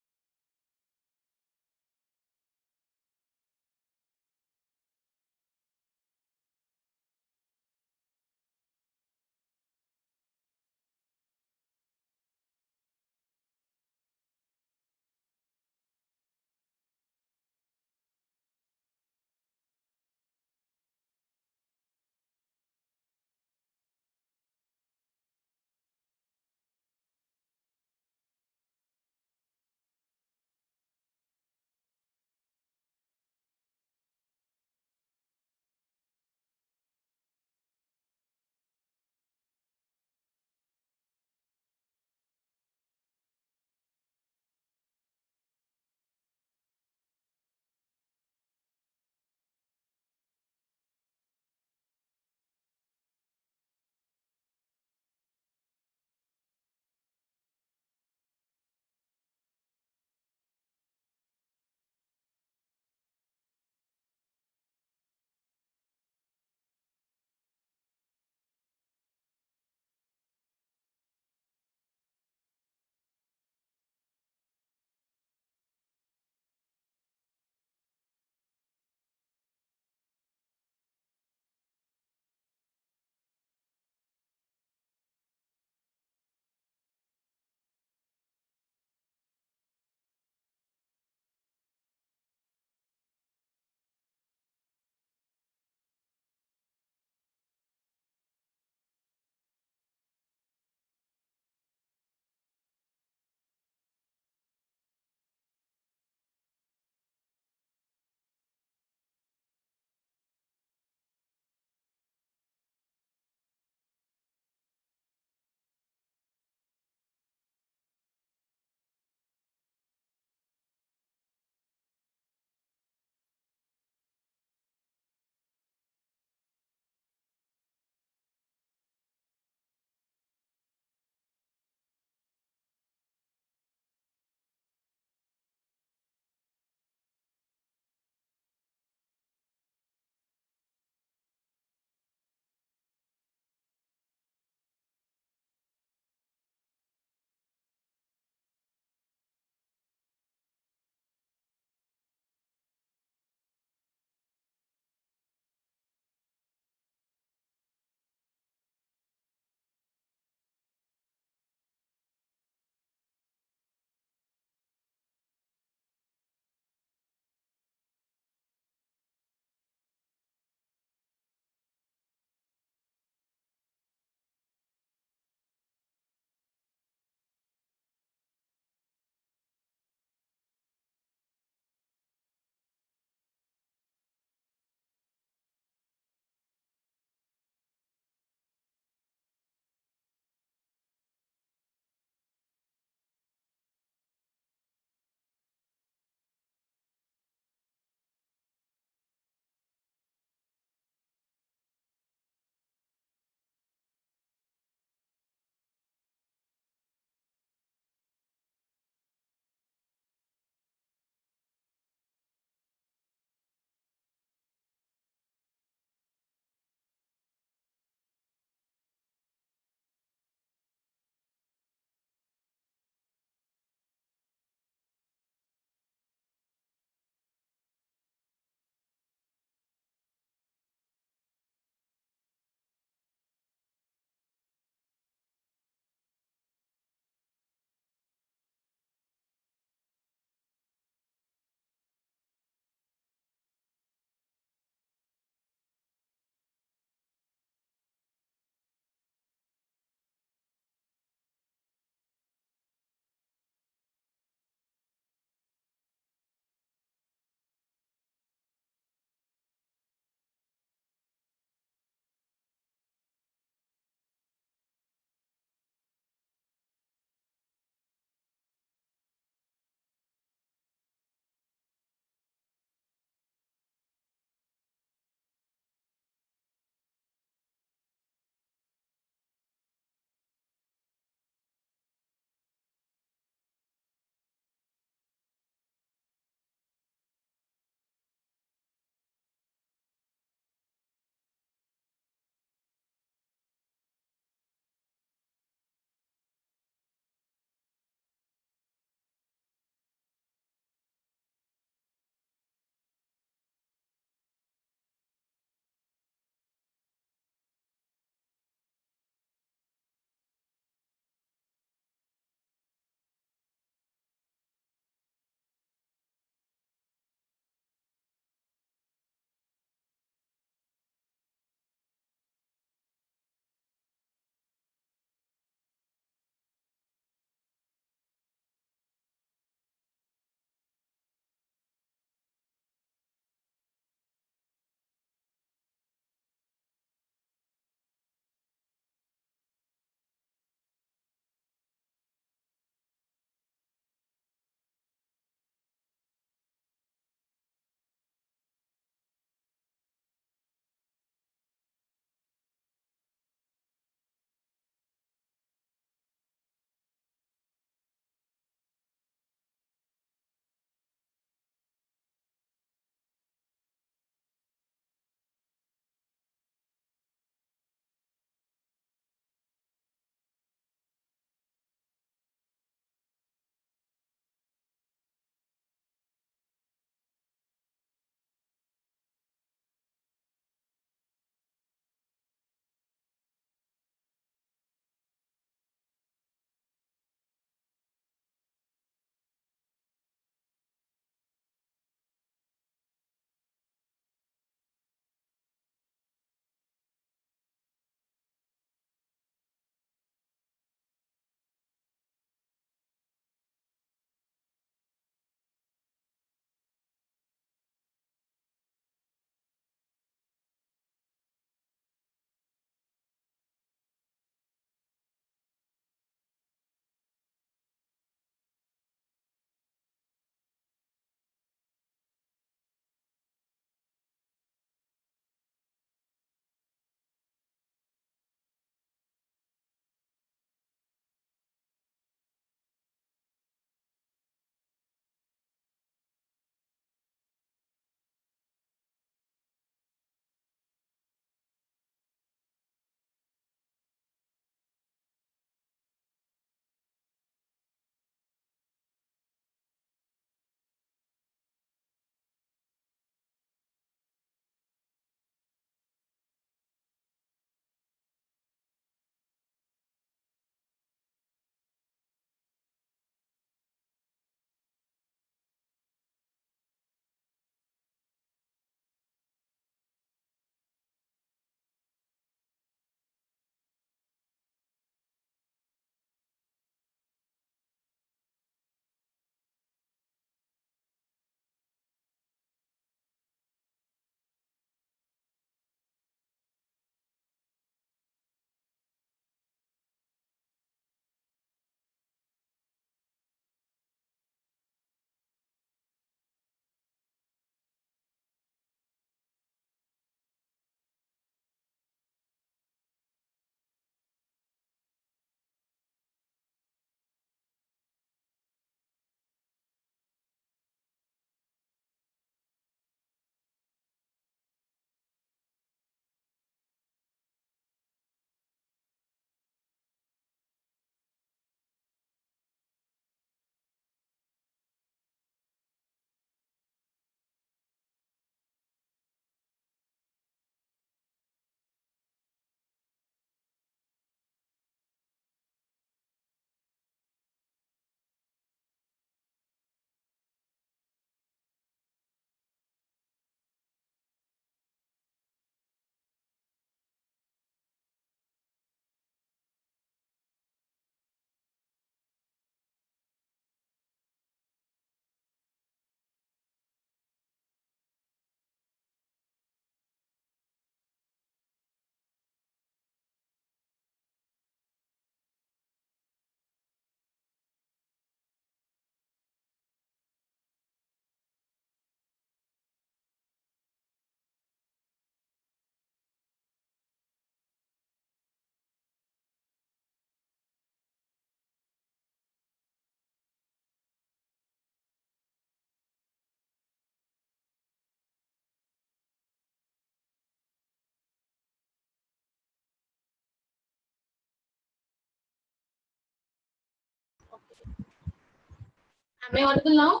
Am I audible now?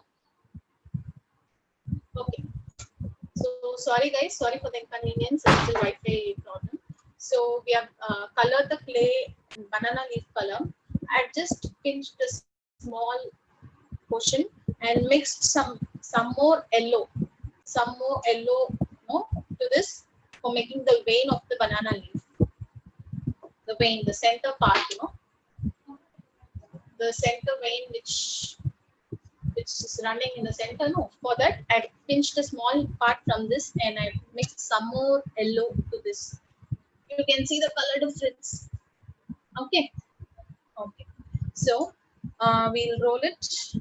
Okay. So sorry guys, sorry for the inconvenience. It's the Wi-Fi problem. So we have colored the clay banana leaf color. I just pinched a small portion and mixed some more yellow, to this for making the vein of the banana leaf. The vein, the center part, the center vein which is running in the center. No, for that I pinched a small part from this and I mixed some more yellow to this. You can see the color difference. Okay. Okay. So we'll roll it.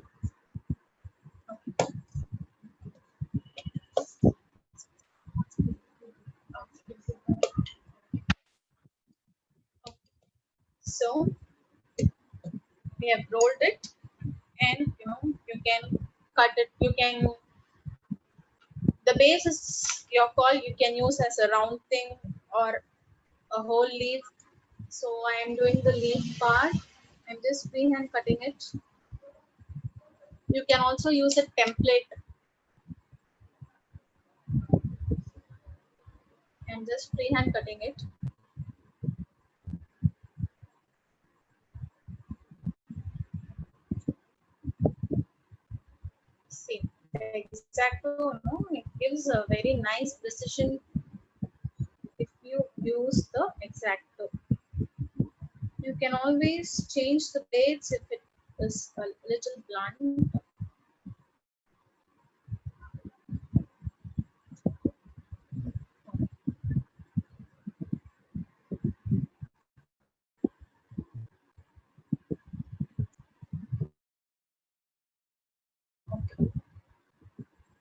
So we have rolled it, and you can cut it. You can, the base is your call. You can use as a round thing or a whole leaf. So I am doing the leaf part. I'm just freehand cutting it. You can also use a template. I'm just freehand cutting it. See, the exacto, it gives a very nice precision if you use the exacto. You can always change the blades if it is a little blunt.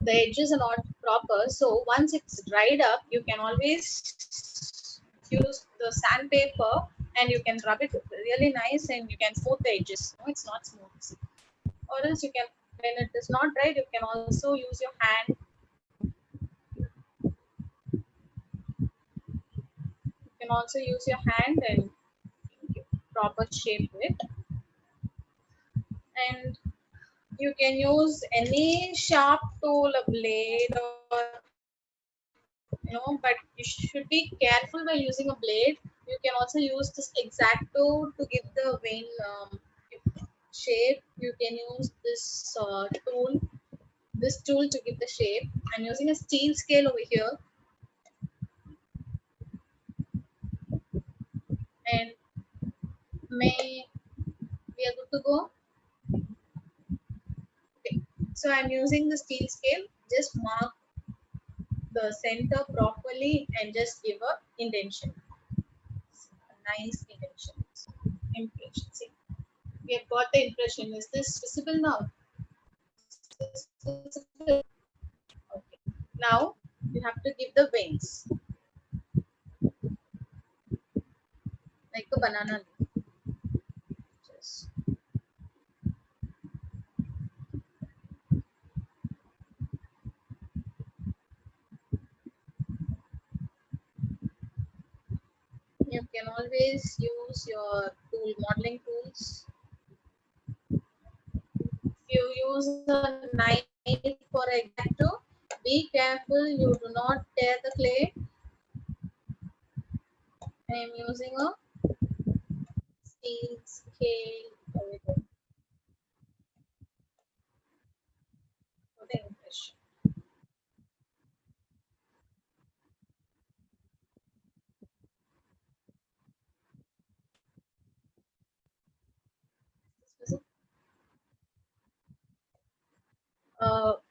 The edges are not proper, so once it's dried up, you can always use the sandpaper and you can rub it really nice and you can smooth the edges. No, it's not smooth. Or else you can, when it is not dried, you can also use your hand. You can also use your hand and give proper shape to it. And you can use any sharp tool, a blade, or but you should be careful by using a blade. You can also use this exacto to give the vein shape. You can use this tool to give the shape. I'm using a steel scale over here, and may we are good to go. Okay, so I'm using the steel scale. Just mark the center properly and just give a indentation. A nice indentation. Impression. See, we have got the impression. Is this visible now? Is this visible? Okay. Now you have to give the veins like a banana leaf. Just you can always use your modeling tools. If you use a knife for exacto, be careful you do not tear the clay. I am using a steel scale for the impression.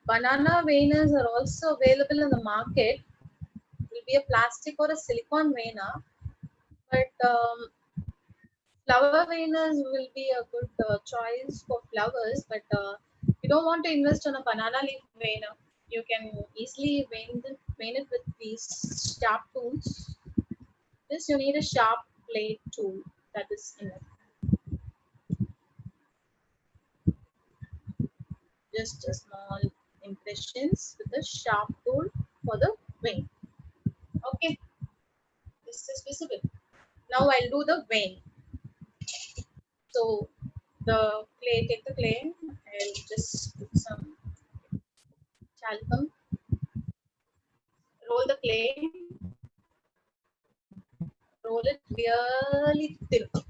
Banana veiners are also available in the market. It will be a plastic or a silicone veiner, but flower veiners will be a good choice for flowers. But you don't want to invest on a banana leaf veiner. You can easily vein it with these sharp tools. This you need a sharp blade tool, that is enough. Just a small impressions with a sharp tool for the vein. Okay, this is visible. Now I'll do the vein. So the clay, take the clay, I'll just put some talcum, roll the clay, roll it really thin. Roll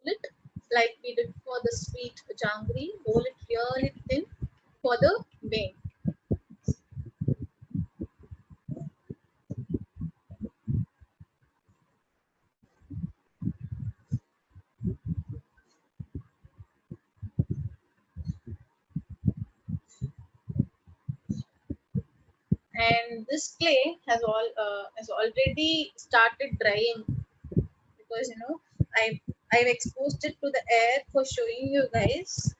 it like we did for the sweet jangri, roll it really thin for the vein. And this clay has already started drying because I've exposed it to the air for showing you guys.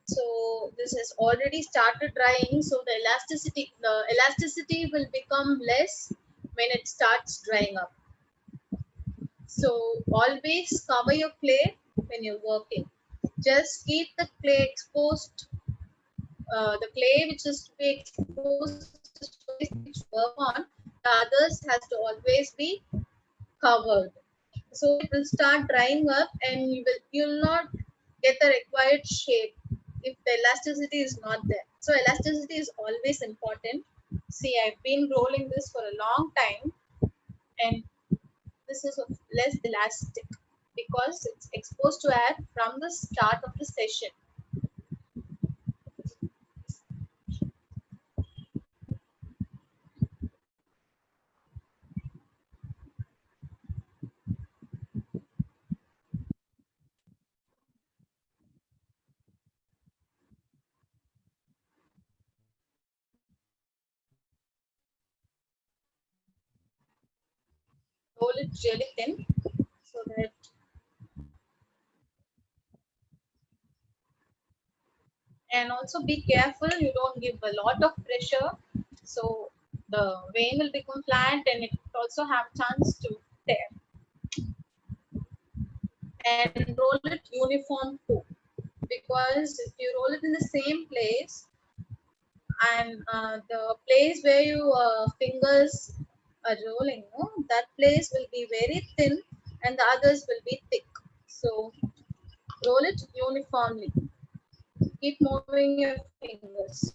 So this has already started drying, so the elasticity will become less when it starts drying up. So always cover your clay when you're working. Just keep the clay exposed. The clay which is to be exposed is to work on. The others has to always be covered. So it will start drying up, and you'll not get the required shape if the elasticity is not there. So elasticity is always important. See, I've been rolling this for a long time, and this is less elastic because it's exposed to air from the start of the session. Roll it really thin so that, and also be careful you don't give a lot of pressure, so the vein will become flat and it also have chance to tear. And roll it uniform too, because if you roll it in the same place, and the place where your fingers are rolling, no, that place will be very thin and the others will be thick. So roll it uniformly. Keep moving your fingers.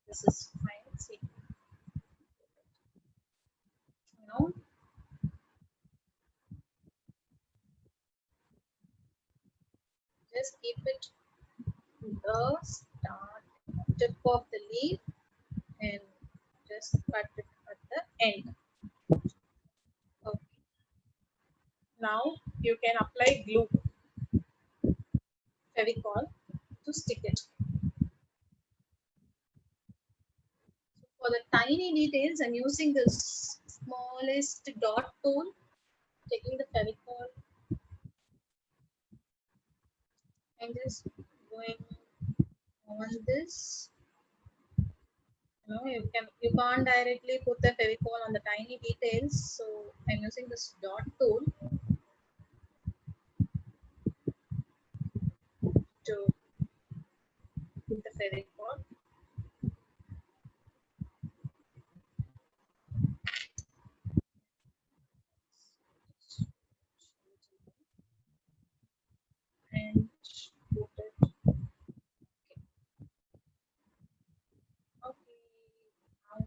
This is fine. See, you know, just keep it to the start tip of the leaf and just cut it at the end. Okay. Now you can apply glue, Fevicol, to stick it. For the tiny details, I'm using this smallest dot tool, taking the Fevicol and just going on this. You can't directly put the Fevicol on the tiny details, so I'm using this dot tool to put the Fevicol. And put it. Okay. Now,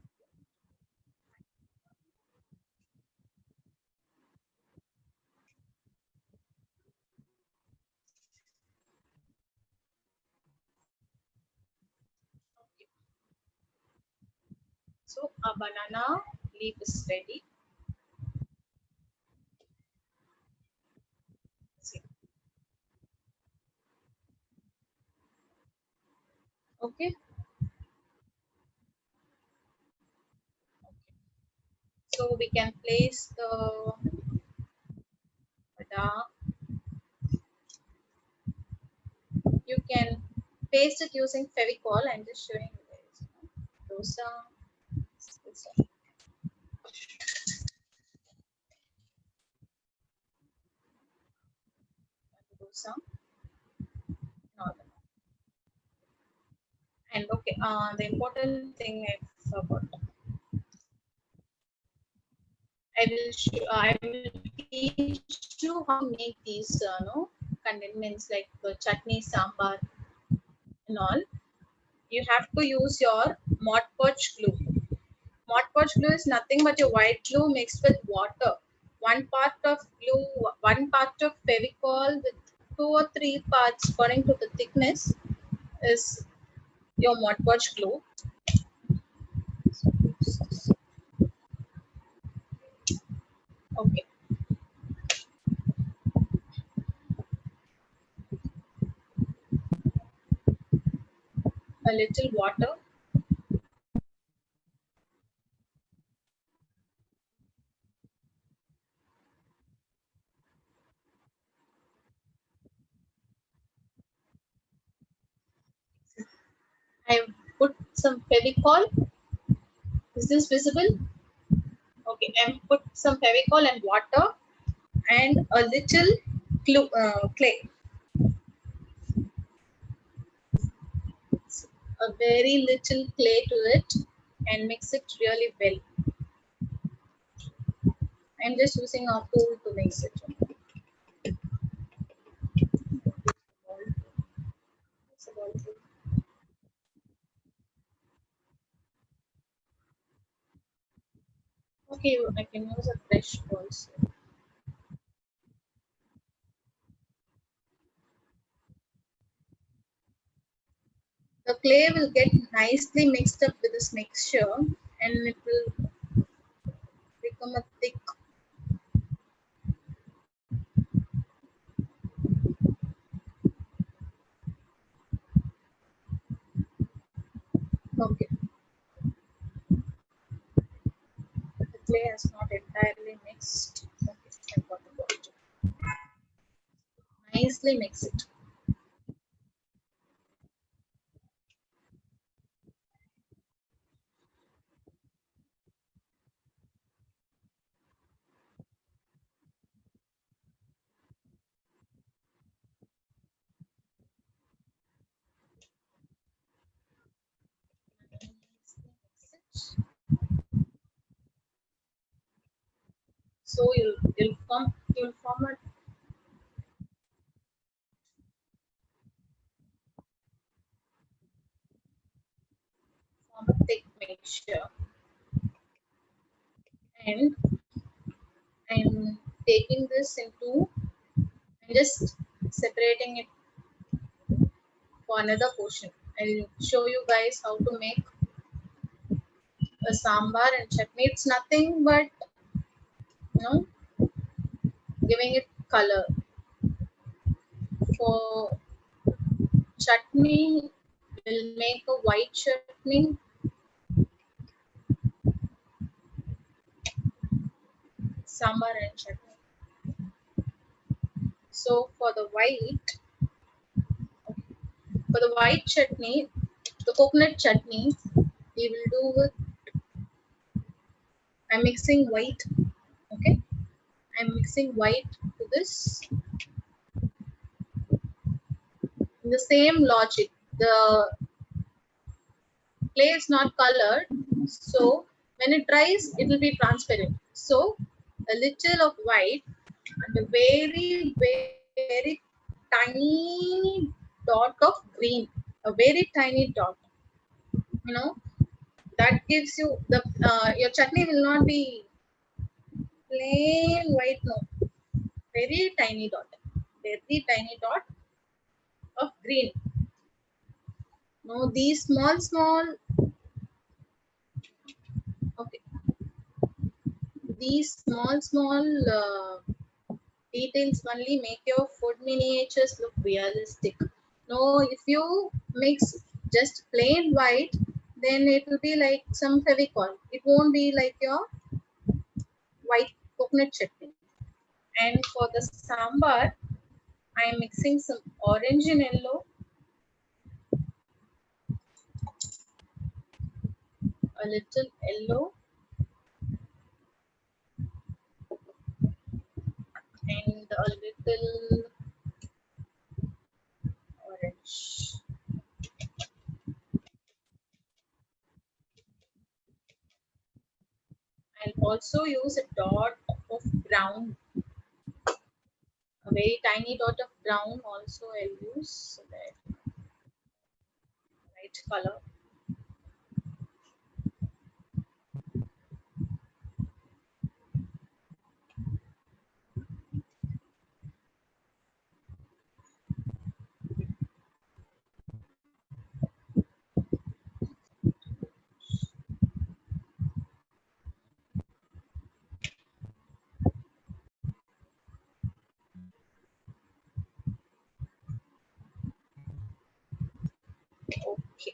okay. So a banana leaf is ready. See. Okay. we can place the dark. You can paste it using Fevicol. I'm just showing you guys. Dosa. Dosa. And okay, the important thing I forgot. I will teach you how to make these no condiments like chutney, sambar, and all. You have to use your Mod Podge glue. Mod Podge glue is nothing but your white glue mixed with water. One part of glue, one part of Fevicol with 2 or 3 parts according to the thickness is your Mod Podge glue. Okay. A little water. I put some Fevicol. Is this visible? Okay, and put some Fevicol and water and a little glue, clay. A very little clay to it and mix it really well. I'm just using a tool to mix it. Okay, I can use a brush also. The clay will get nicely mixed up with this mixture and it will become a thick. Okay. The clay has not entirely mixed. Okay, I got the water. Nicely mix it. So you'll form a thick mixture. And I'm taking this into, I'm just separating it for another portion. I'll show you guys how to make a sambar and chutney. It's nothing but giving it color. For chutney, we'll make a white chutney. Sambar and chutney. So for the white chutney, the coconut chutney, we will do with, I'm mixing white. Okay, I'm mixing white to this. In the same logic, the clay is not colored, so when it dries, it will be transparent. So a little of white and a very, very tiny dot of green, a very tiny dot. That gives you the your chutney will not be plain white, no, very tiny dot of green. No, these small, okay, these small details only make your food miniatures look realistic. No, if you mix just plain white, then it will be like some Fevicol. It won't be like your white coconut chutney. And for the sambar, I am mixing some orange and yellow, a little yellow, and a little orange. I'll also use a dot of brown, a very tiny dot of brown also I'll use so that right color. Okay.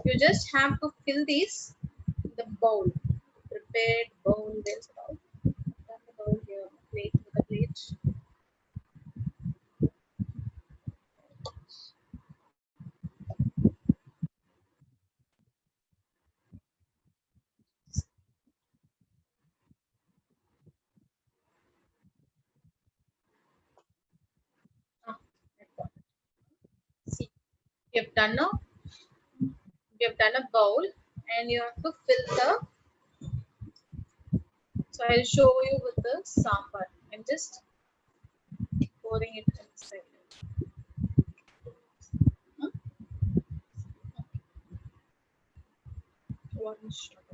You just have to fill these the bowl. Prepared bowl. There's a bowl. The bowl here. Plate with a plate. Ah, I got it. See, we have done a bowl, and you have to fill the. So I'll show you with the sambar. I'm just pouring it inside. Hmm? One shot.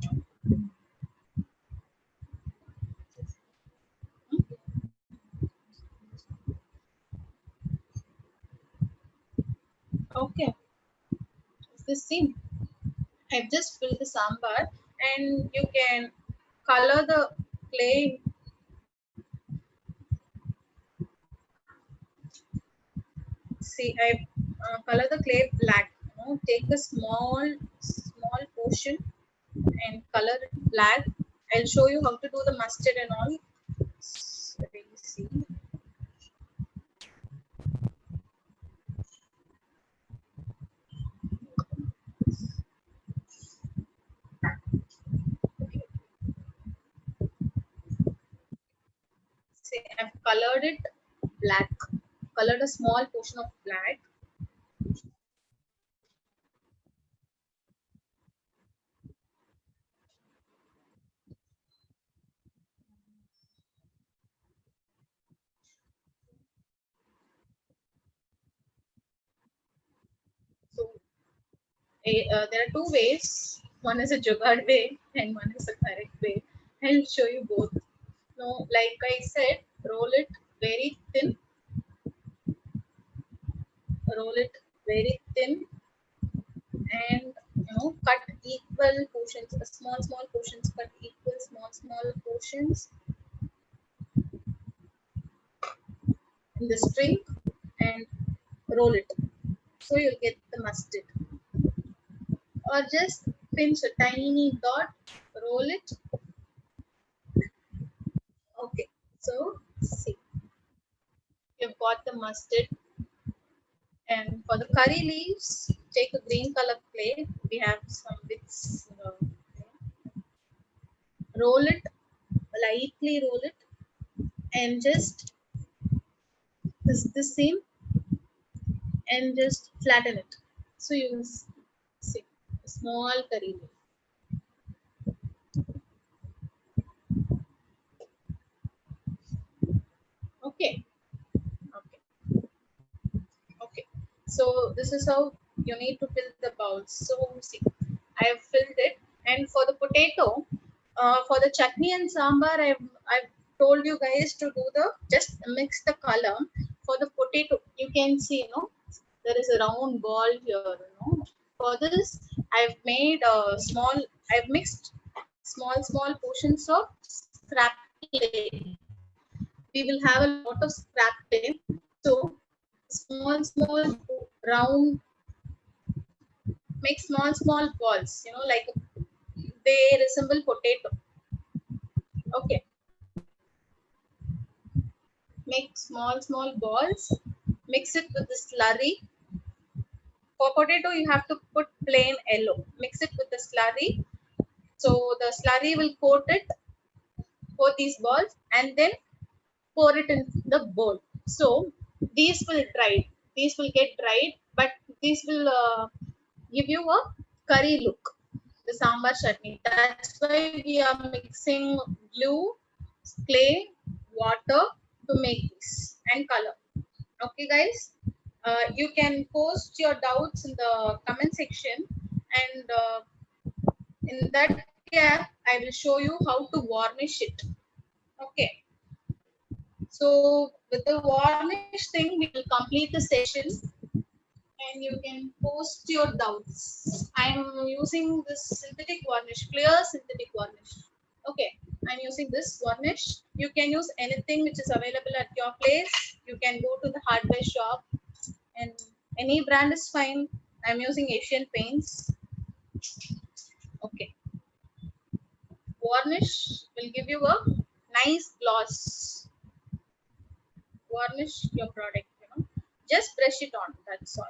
Okay, it's the same. I've just filled the sambar, and you can color the clay. See, I color the clay black. Take a small portion and color it black. I'll show you how to do the mustard and all. So, see. See, I've colored it black. Colored a small portion of black. So there are two ways. One is a jugaad way and one is a correct way. I'll show you both. No, like I said, very thin, roll it very thin, and cut equal portions, small portions, cut equal small portions in the string and roll it. So you'll get the mustard. Or just pinch a tiny dot, roll it. Okay, so see, you've got the mustard. And for the curry leaves, take a green color plate. We have some bits. Roll it, lightly roll it, and just the same, and just flatten it. So you see a small curry leaf. Okay, okay, okay. So this is how you need to fill the bowls. So see, I have filled it, and for the potato, for the chutney and sambar, I've told you guys to do the just mix the color. For the potato, you can see, there is a round ball here. For this, I've made a small. I've mixed small portions of scrap clay. We will have a lot of scrap clay. So small round, make small balls. Like they resemble potato. Okay, make small balls, mix it with the slurry. For potato, you have to put plain yellow. Mix it with the slurry. So the slurry will coat these balls, and then pour it in the bowl. So these will dry. These will get dried, but these will give you a curry look. The sambar chutney. That's why we are mixing glue, clay, water to make this and color. Okay, guys. You can post your doubts in the comment section, and in that gap, I will show you how to varnish it. Okay. So with the varnish thing, we will complete the session, and you can post your doubts. I'm using this synthetic varnish, clear synthetic varnish. Okay, I'm using this varnish. You can use anything which is available at your place. You can go to the hardware shop, and any brand is fine. I'm using Asian Paints. Okay, varnish will give you a nice gloss. Varnish your product, just brush it on, that's all.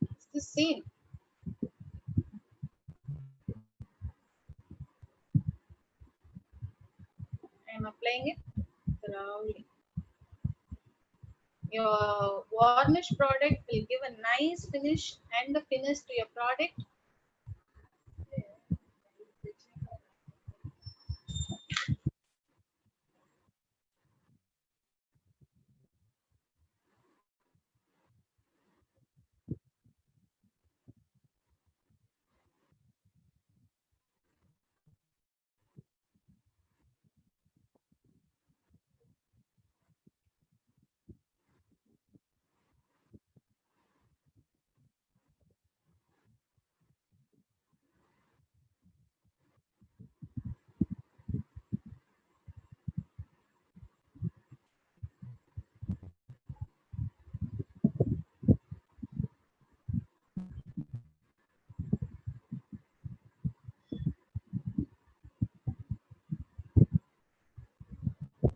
It's the same. I'm applying it thoroughly. Your varnish product will give a nice finish and the finish to your product.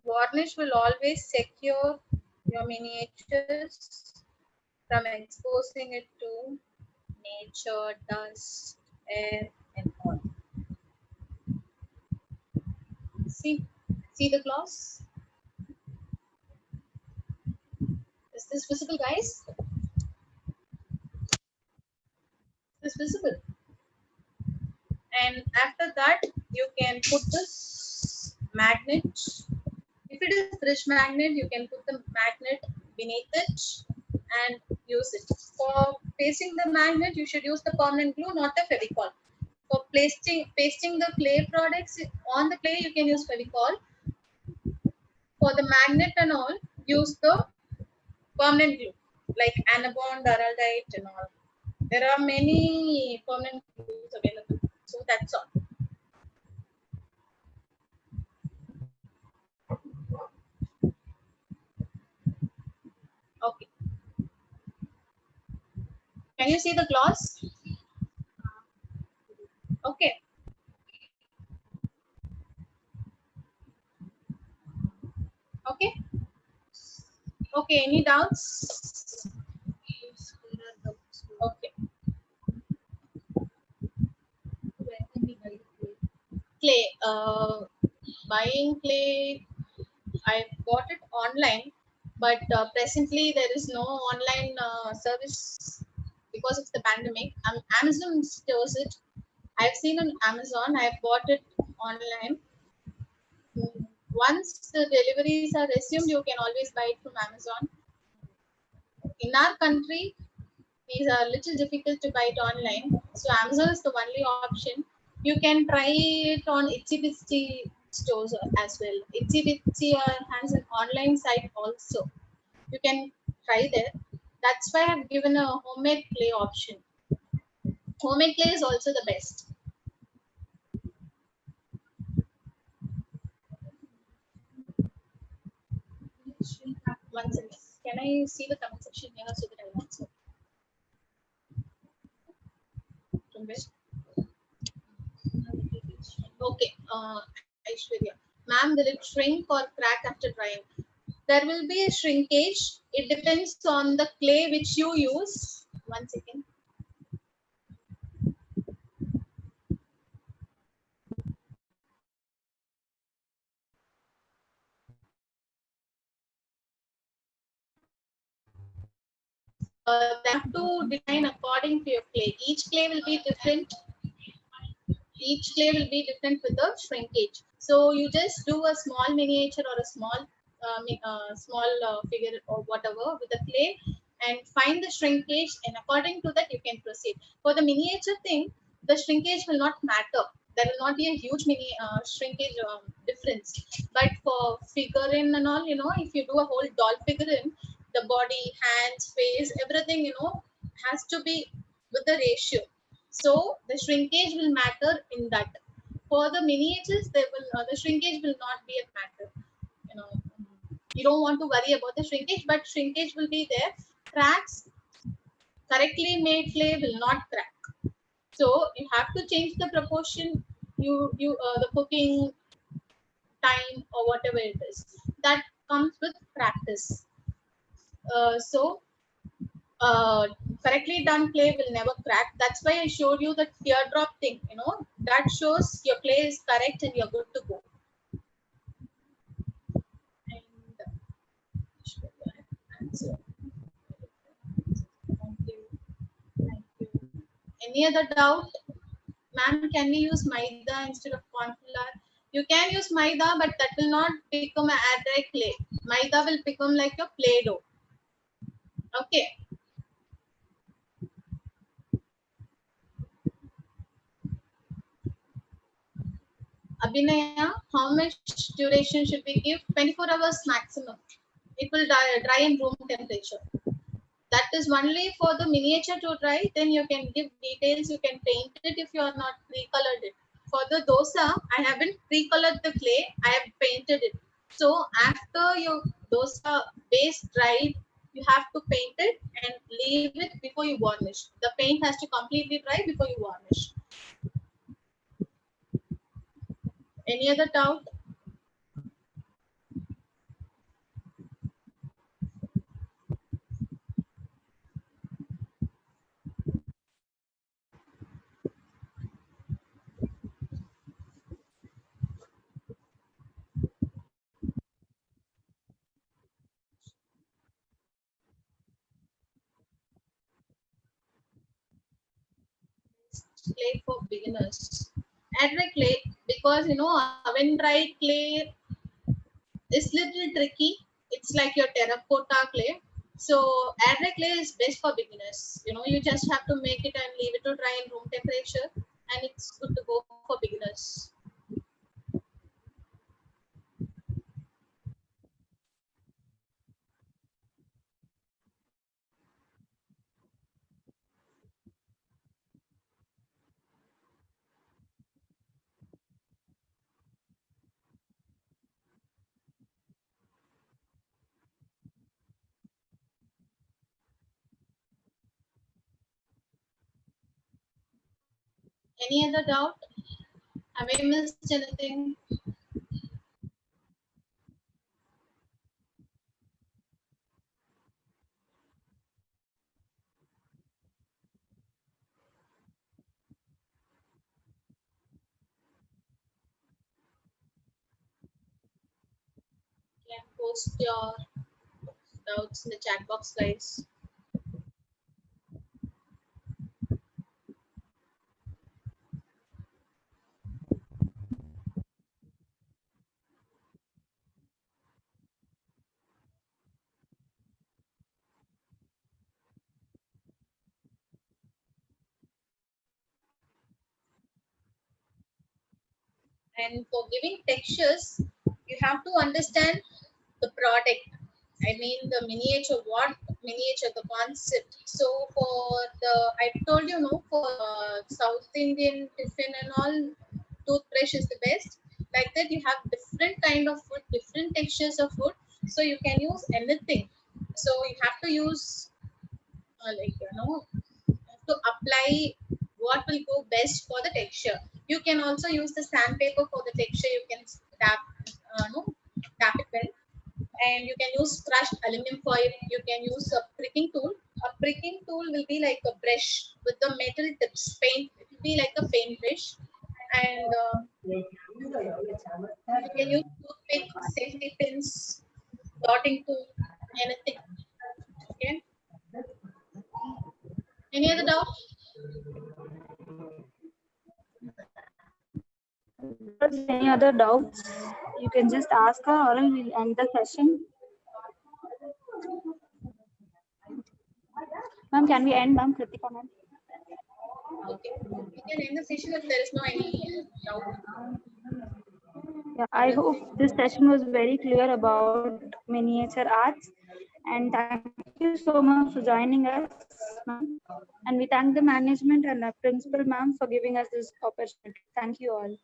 Varnish will always secure your miniatures from exposing it to nature, dust, air, and all. See the gloss? Is this visible, guys? Is this visible? And after that, you can put this magnet. If it is fridge magnet, you can put the magnet beneath it and use it. For pasting the magnet, you should use the permanent glue, not the Fevicol. For pasting the clay products on the clay, you can use Fevicol. For the magnet and all, use the permanent glue like Anabond, Araldite, and all. There are many permanent glues available. So that's all. Okay. Can you see the gloss? Okay. Okay. Okay. Any doubts? Okay. Clay. Buying clay. I bought it online, but presently there is no online service because of the pandemic. Amazon stores it. I've seen on Amazon. I've bought it online. Once the deliveries are resumed, you can always buy it from Amazon. In our country, these are a little difficult to buy it online. So Amazon is the only option. You can try it on Itsy Bitsy stores as well. Itsy has an online site also. You can try there. That's why I've given a homemade clay option. Homemade clay is also the best. One second. Can I see the comment section here so that I answer? From where? Okay, Aishwarya. Ma'am, will it shrink or crack after drying? There will be a shrinkage. It depends on the clay which you use. One second. They have to design according to your clay. Each clay will be different. Each clay will be different with the shrinkage. So you just do a small miniature or a small figure or whatever with the clay and find the shrinkage, and according to that you can proceed. For the miniature thing, the shrinkage will not matter. There will not be a huge mini shrinkage difference. But for figurine and all, if you do a whole doll figurine, the body, hands, face, everything, has to be with the ratio. So the shrinkage will matter in that. For the miniatures, the shrinkage will not be a matter. You know, you don't want to worry about the shrinkage, but shrinkage will be there. Cracks, correctly made clay will not crack. So you have to change the proportion. The cooking time or whatever it is, that comes with practice. So uh, correctly done clay will never crack. That's why I showed you the teardrop thing. That shows your clay is correct and you're good to go. And answer. Thank you. Thank you. Any other doubt, ma'am? Can we use maida instead of corn flour? You can use maida, but that will not become a dry clay. Maida will become like a play dough. Okay. Abhinaya, how much duration should we give? 24 hours maximum. It will dry in room temperature. That is only for the miniature to dry. Then you can give details. You can paint it if you are not pre-colored it. For the dosa, I haven't pre-colored the clay. I have painted it. So after your dosa base dried, you have to paint it and leave it before you varnish. The paint has to completely dry before you varnish. Any other doubt? Clay for beginners. Adray clay, because oven dried clay is little tricky. It's like your terracotta clay. So Adray clay is best for beginners. You just have to make it and leave it to dry in room temperature, and it's good to go for beginners. Any other doubt? Have I missed anything? You can post your doubts in the chat box, guys. And for giving textures, you have to understand the product. I mean the miniature, what miniature, the concept. So for the, I told you no, for South Indian tiffin and all, toothbrush is the best. Like that, you have different kind of food, different textures of food. So you can use anything. So you have to use to apply what will go best for the texture. You can also use the sandpaper for the texture. You can tap, no, tap it well, and you can use crushed aluminum foil. You can use a pricking tool. A pricking tool will be like a brush with the metal tips. Paint, it will be like a paint brush, and you can use toothpick, safety pins, dotting tool, anything. Okay. Any other doubt? Any other doubts? You can just ask her or else we'll end the session. Ma'am, can we end, ma'am? Kritika, ma'am. Okay. We can end the session if there is no any doubt. Yeah, I hope this session was very clear about miniature arts. And thank you so much for joining us, ma'am. And we thank the management and our principal, ma'am, for giving us this opportunity. Thank you all.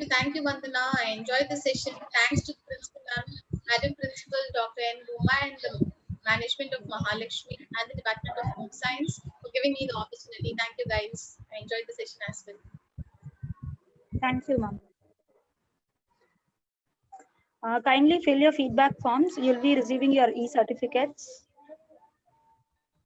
Thank you, Vandana. I enjoyed the session. Thanks to the principal ma'am, Madam Principal Dr. N. Ruma, and the management of Mahalakshmi and the Department of Home Science for giving me the opportunity. Thank you, guys. I enjoyed the session as well. Thank you, ma'am. Kindly fill your feedback forms. You'll be receiving your e-certificates.